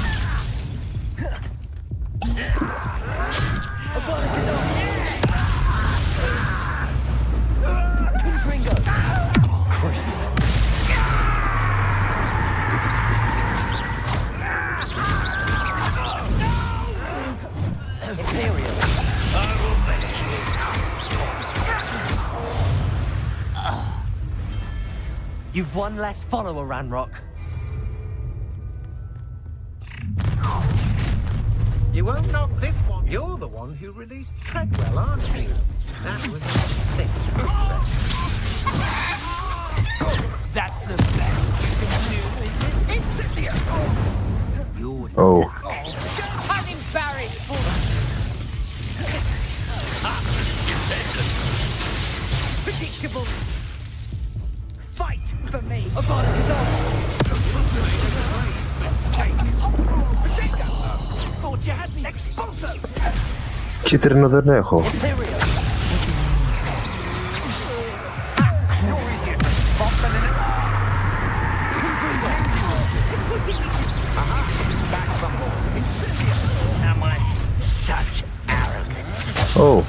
Confringo. Crucible. Imperial. I will make you. You've one less follower, Ranrock. You won't knock this one. You're the one who released Treadwell, aren't you? That was a thick process. That's the best you can do, is it? Incendio! You're Oh. have him buried for predictable. Fight for me. Thought you had me. Expulso! Κίτρινο δεν έχω. Someone such arrogance. Oh.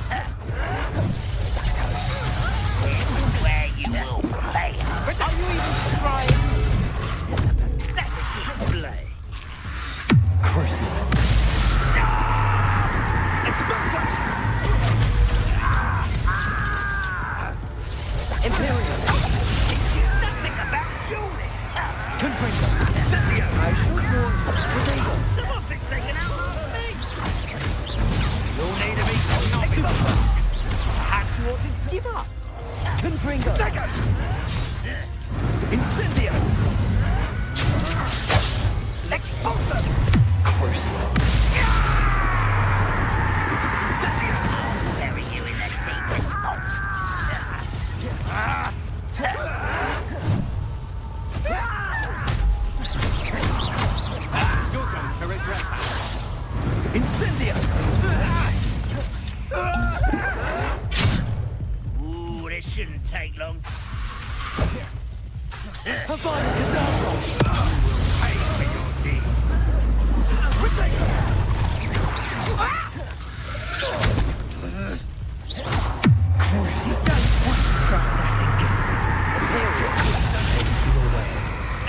Where you will pay. Are you even trying? Pathetic display. Crucible. Expulso! Imperial. Nothing about Julie. Confringo. I should warn you. Some of it taken out on me. You'll need to be knocking. Perhaps you ought to give up. Confringo. Second. Incendio. Expulso. Crucible. Incendio. I'll bury you in the deepest vault. You're going to regret that. Incendio. Ooh, this shouldn't take long. Pay for your deed. Crucible. You don't want to try that again. Imperial.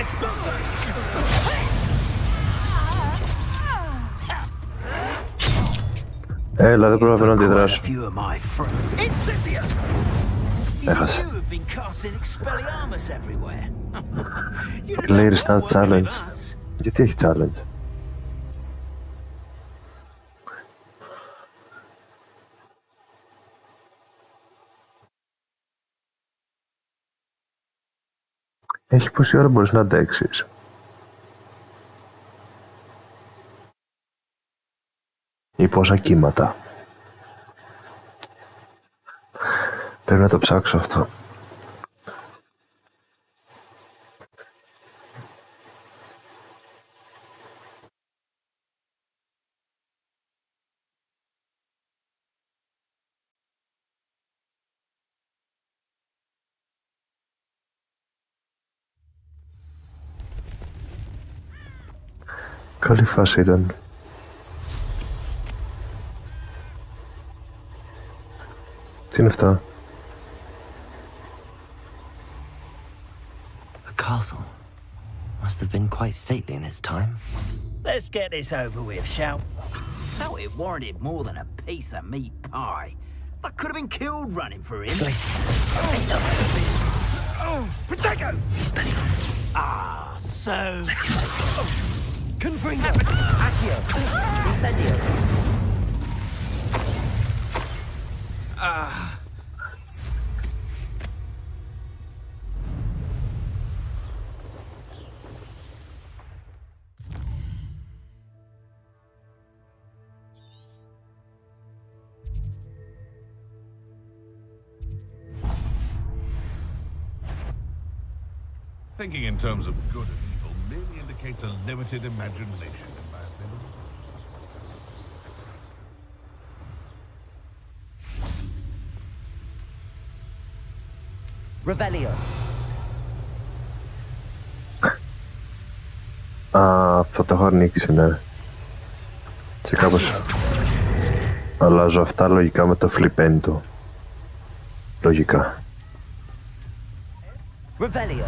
Expulso! Έλα, δεν πρόλαβα να αντιδράσω. Few of my friends. Incendio! Έχασε. You have been casting Expelliarmus everywhere. You'd have Λέει done restart well working challenge. with us. Γιατί έχει challenge? Έχει πόση ώρα μπορείς να αντέξεις? Ή πόσα κύματα? Πρέπει να το ψάξω αυτό. Καλή φάση ήταν. Τι είναι αυτά? A castle. Must have been quite stately in its time. Let's get this over with, shall? Thought it warranted more than a piece of meat pie. I could have been killed running for him. Protego! Ah, so... Confringo! Accio! Incendio! Thinking in terms of good and evil merely indicates a limited imagination, in my opinion. Revelio! Α, αυτό το έχω ανοίξει, ναι. Και κάπως αλλάζω αυτά λογικά με το φλιπέντο. Λογικά. Revelio!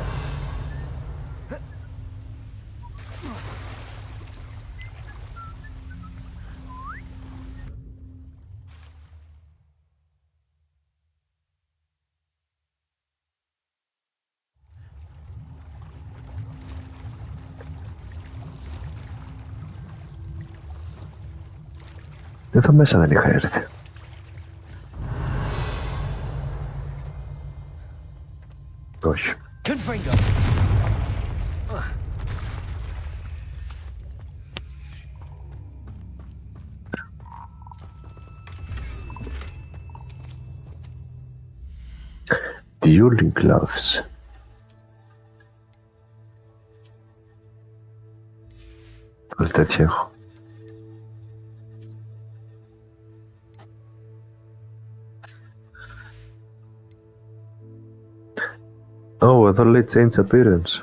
Εδώ μέσα δεν είχα έρθει. Όχι. Confringo! Dueling gloves. Πάλι τέτοια έχω. Εδώ λέει change appearance.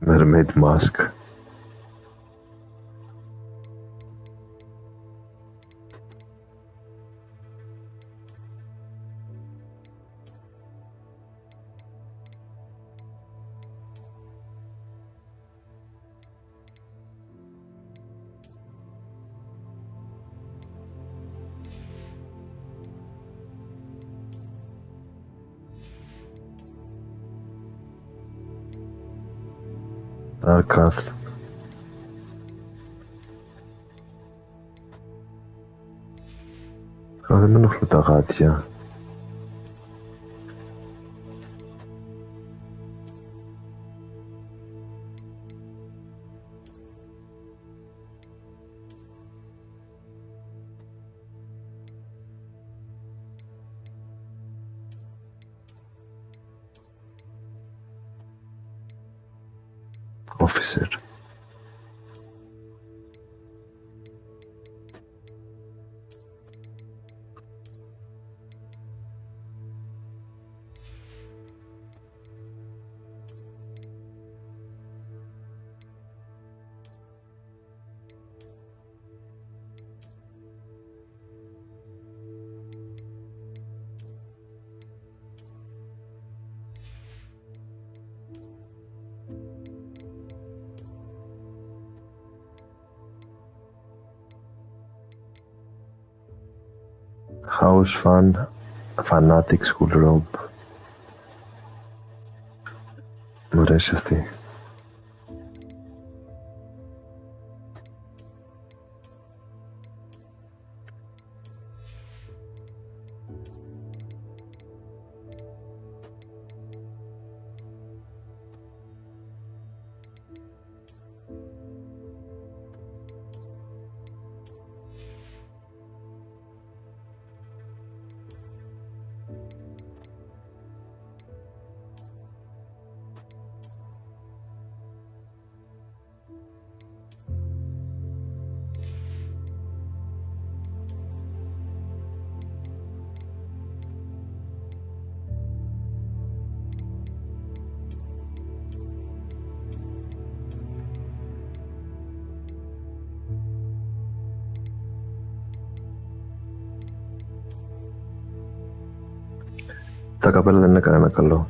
Mermaid mask. Dark Earth. Δεν με ενοχλούν τα γάτια. Officer. House fan, fanatic school robe. Μου αρέσει αυτή. Τα καπέλα δεν είναι κανένα καλό.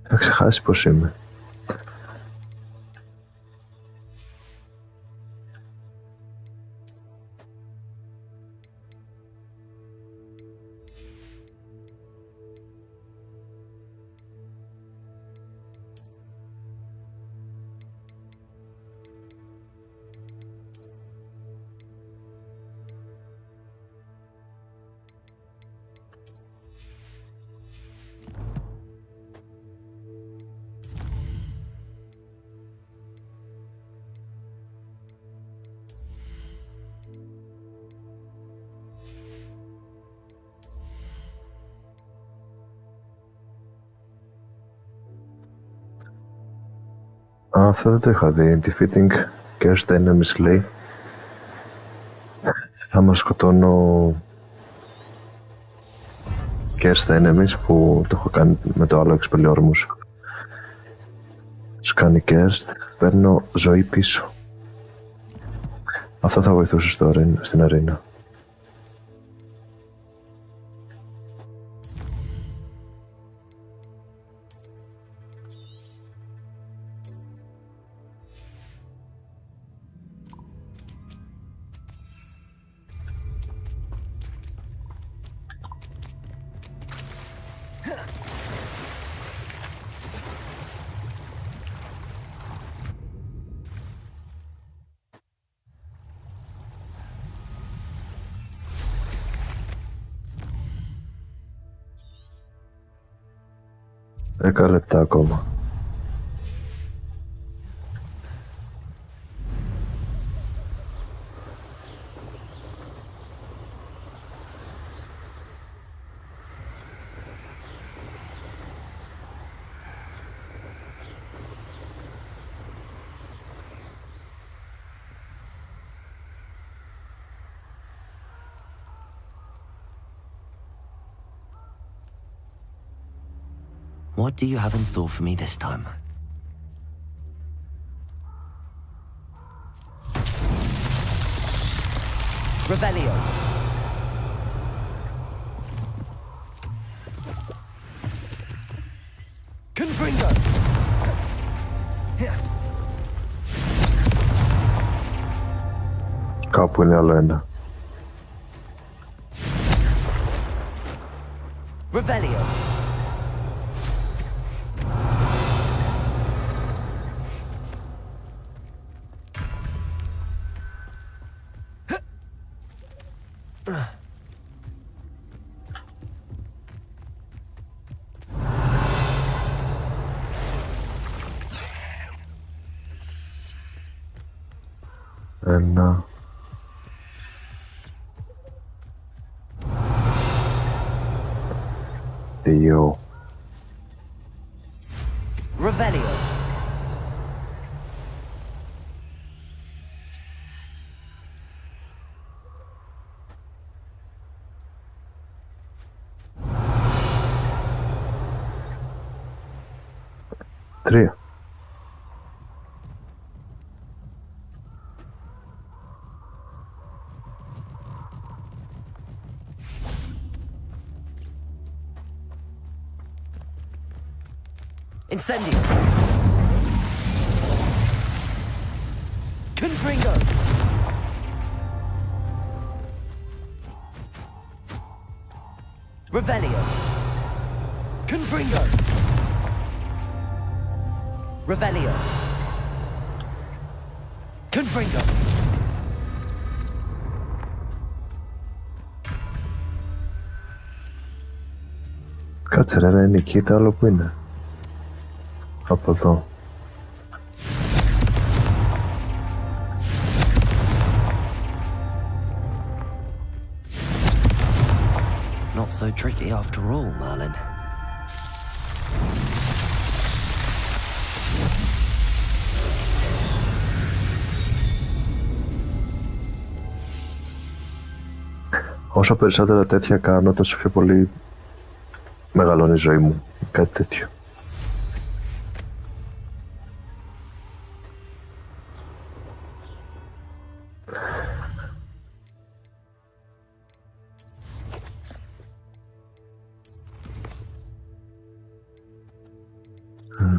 Θα ξεχάσει πως είμαι. Αυτό δεν το είχα δει. Defeating cursed enemies, λέει. Άμα σκοτώνω cursed enemies, που το έχω κάνει με το άλλο εξπελιόρμους, σκάνει cursed, παίρνω ζωή πίσω. Αυτό θα βοηθούσε στην αρίνα. Δέκα λεπτά ακόμα. What do you have in store for me this time? Revelio. Confringo. Κάπου είναι άλλο ένα. Revelio. Ένα. Δύο. Revelio. Τρία. Incendio. Confringo. Revelio. Confringo. Revelio. Confringo. Κάτσε ρε, είναι εκεί, το άλλο που είναι. Από εδώ. Not so tricky after all, Merlin. Όσο περισσότερα τέτοια κάνω, τόσο πιο πολύ μεγαλώνει η ζωή μου. Κάτι τέτοιο.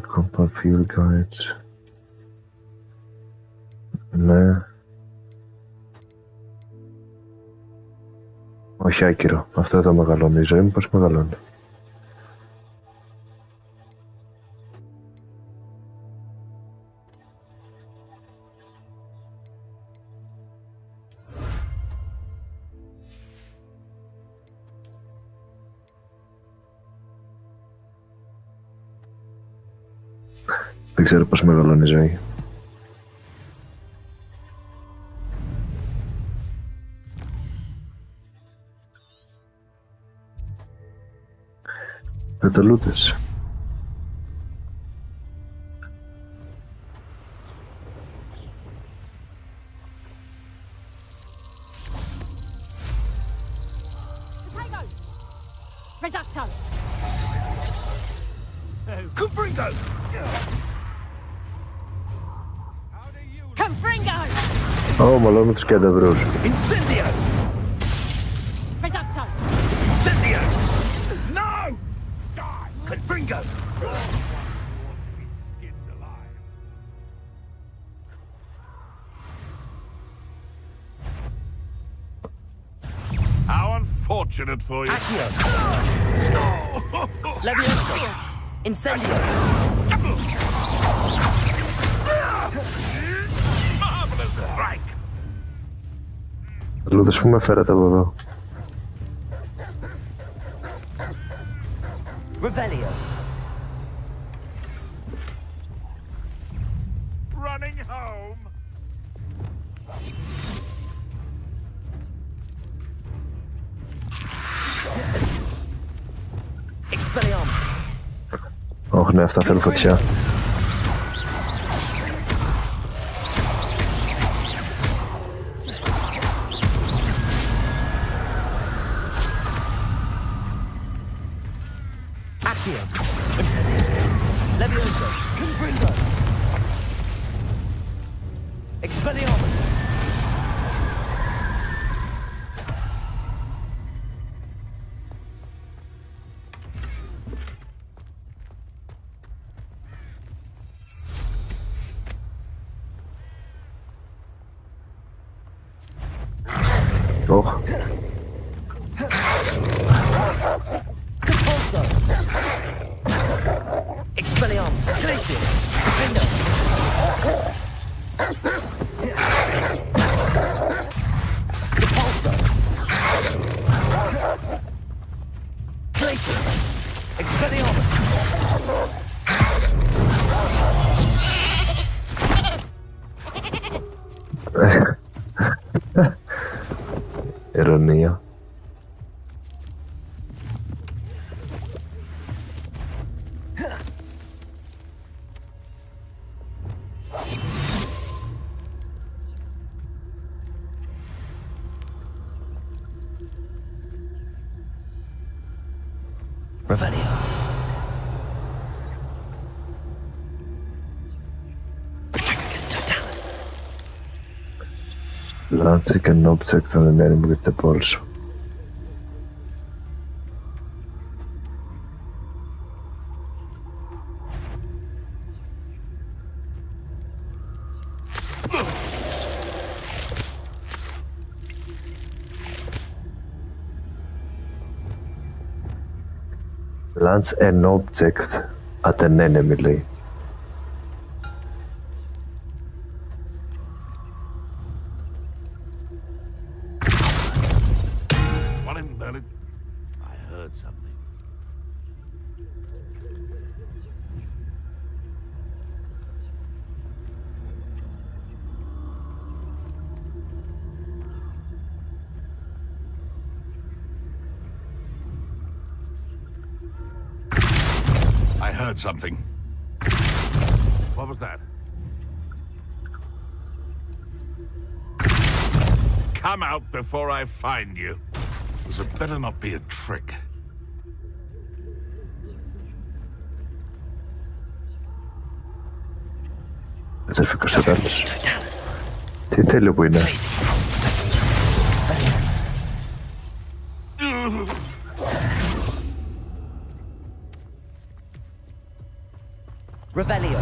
Compact fuel guides. Ναι. Όχι άκυρο. Αυτό εδώ μεγαλώνει. Η ζωή μου πώς μεγαλώνει. Δεν ξέρω πώς μεγαλώνει η ζωή. Πεταλούδες. Confringo! Confringo! Ω, μαλώνω τους κένταβρους. Incendio! Reducto! Incendio! No! Confringo! How unfortunate for you. Accio. Levioso. Incendio. Marvelous strike. Λούδες που με φέρατε από εδώ. Revelio. Running home! Expelliarmus. Όχι, ναι, αυτά θέλουν φωτιά. Accio. Incendio. Levioso. Confringo. Expelliarmus. Όχι. Compulso. Expelliarmus. Glacius. Defendo. Compulso. Glacius. Expelliarmus. Ειρωνία. Revelio. Patricus Totalis. Lancing an object on an enemy with the pulse. Launch an object at an enemy, λέει. What in Berlin? I heard something. I heard something. What was that? Come out before I find you. This had better not be a trick. Αδερφικός Ατάλης. Τι τέλειο που είναι. Revelio.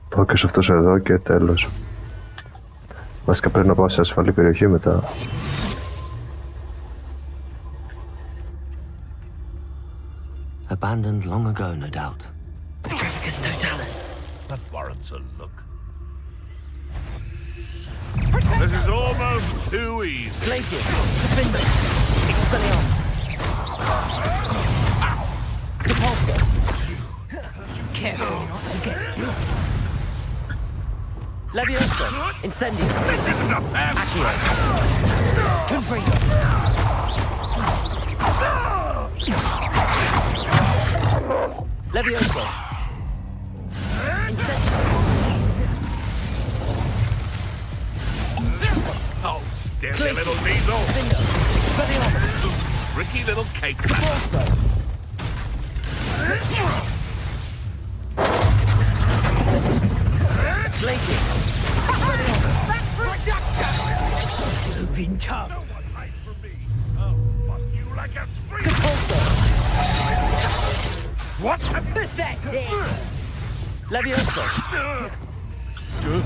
Πάω και σε αυτός εδώ και τέλος. Βασικά πρέπει να πάω σε ασφαλή περιοχή μετά. Abandoned long ago, no doubt. Petrificus totalis. That warrants a look. This is almost too easy. Glacius. Defendus. Expelliarmus. Repulsor. Careful not to get killed. Leviosa. Incendio. This isn't a fair Accio. Confringo. Leviosa. Incendio. Oh, still, you little weasel. Finger. Expelliarmus. Tricky little cake. Repulsor. Glacius. Moving tongue. No one hides from me. I'll bust you like a street. Repulsor. What? That day. Leviosa.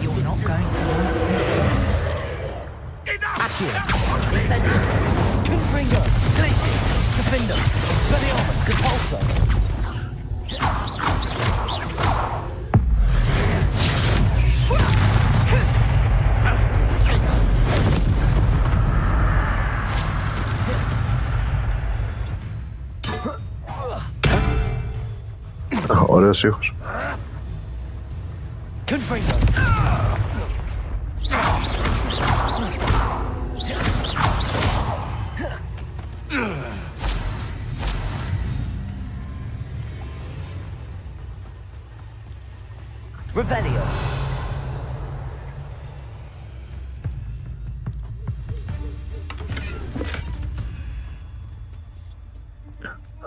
You're not going to learn. Accio. Incendio. Confringo. Glacius. Defender. Expelliarmus. Repulsor. Ωραίος ήχος. Confringo. Revelio.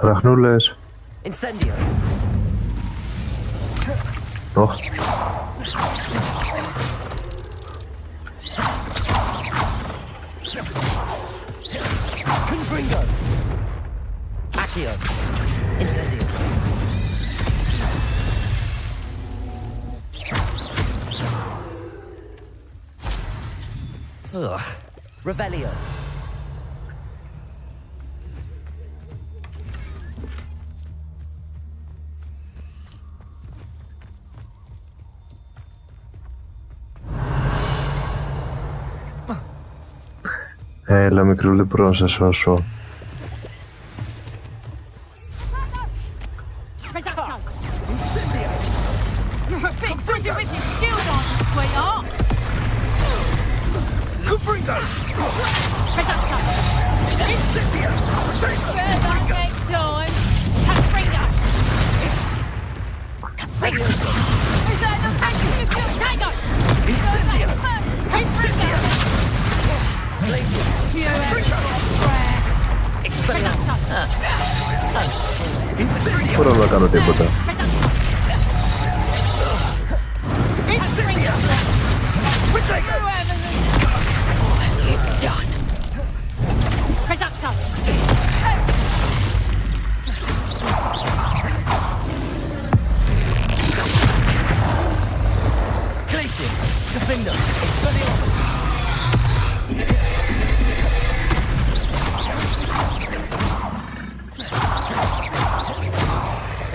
Ραχνούλες. Incendio. Ωχ. Confringo. Accio. Incendio. Ugh. Revelio. Έλα μικρούλη να σε σώσω. You're a bit dodgy with your skills, aren't you, sweetheart? Confringo! Reductor. Incendio! Better luck next time. Confringo. Is that the kind you killed Tango? Incendio. Confringo. Glacius. Expelliarmus. Incendio. Μπορώ να κάνω τίποτα. Incendio. Done. Reductor. Glacius. Defender. Expelliarmus.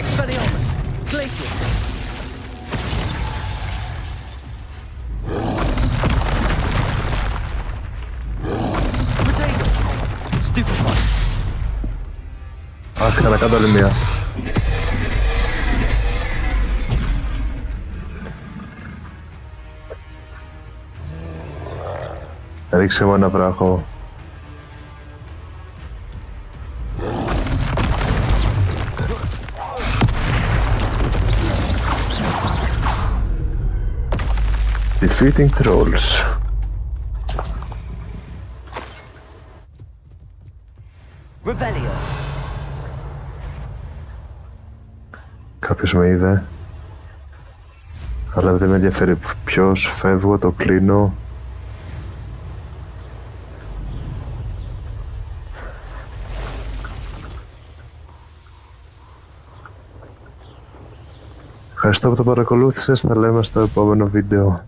Expelliarmus. Glacius. Potato. Stupefy. Αχ, ξανακάτω άλλη μία. Ρίξε μου ένα βράχο. Defeating trolls. Revelio. Κάποιος με είδε. Αλλά δεν με ενδιαφέρει ποιος, φεύγω, το κλείνω. Ευχαριστώ που το παρακολούθησες, θα λέμε στο επόμενο βίντεο.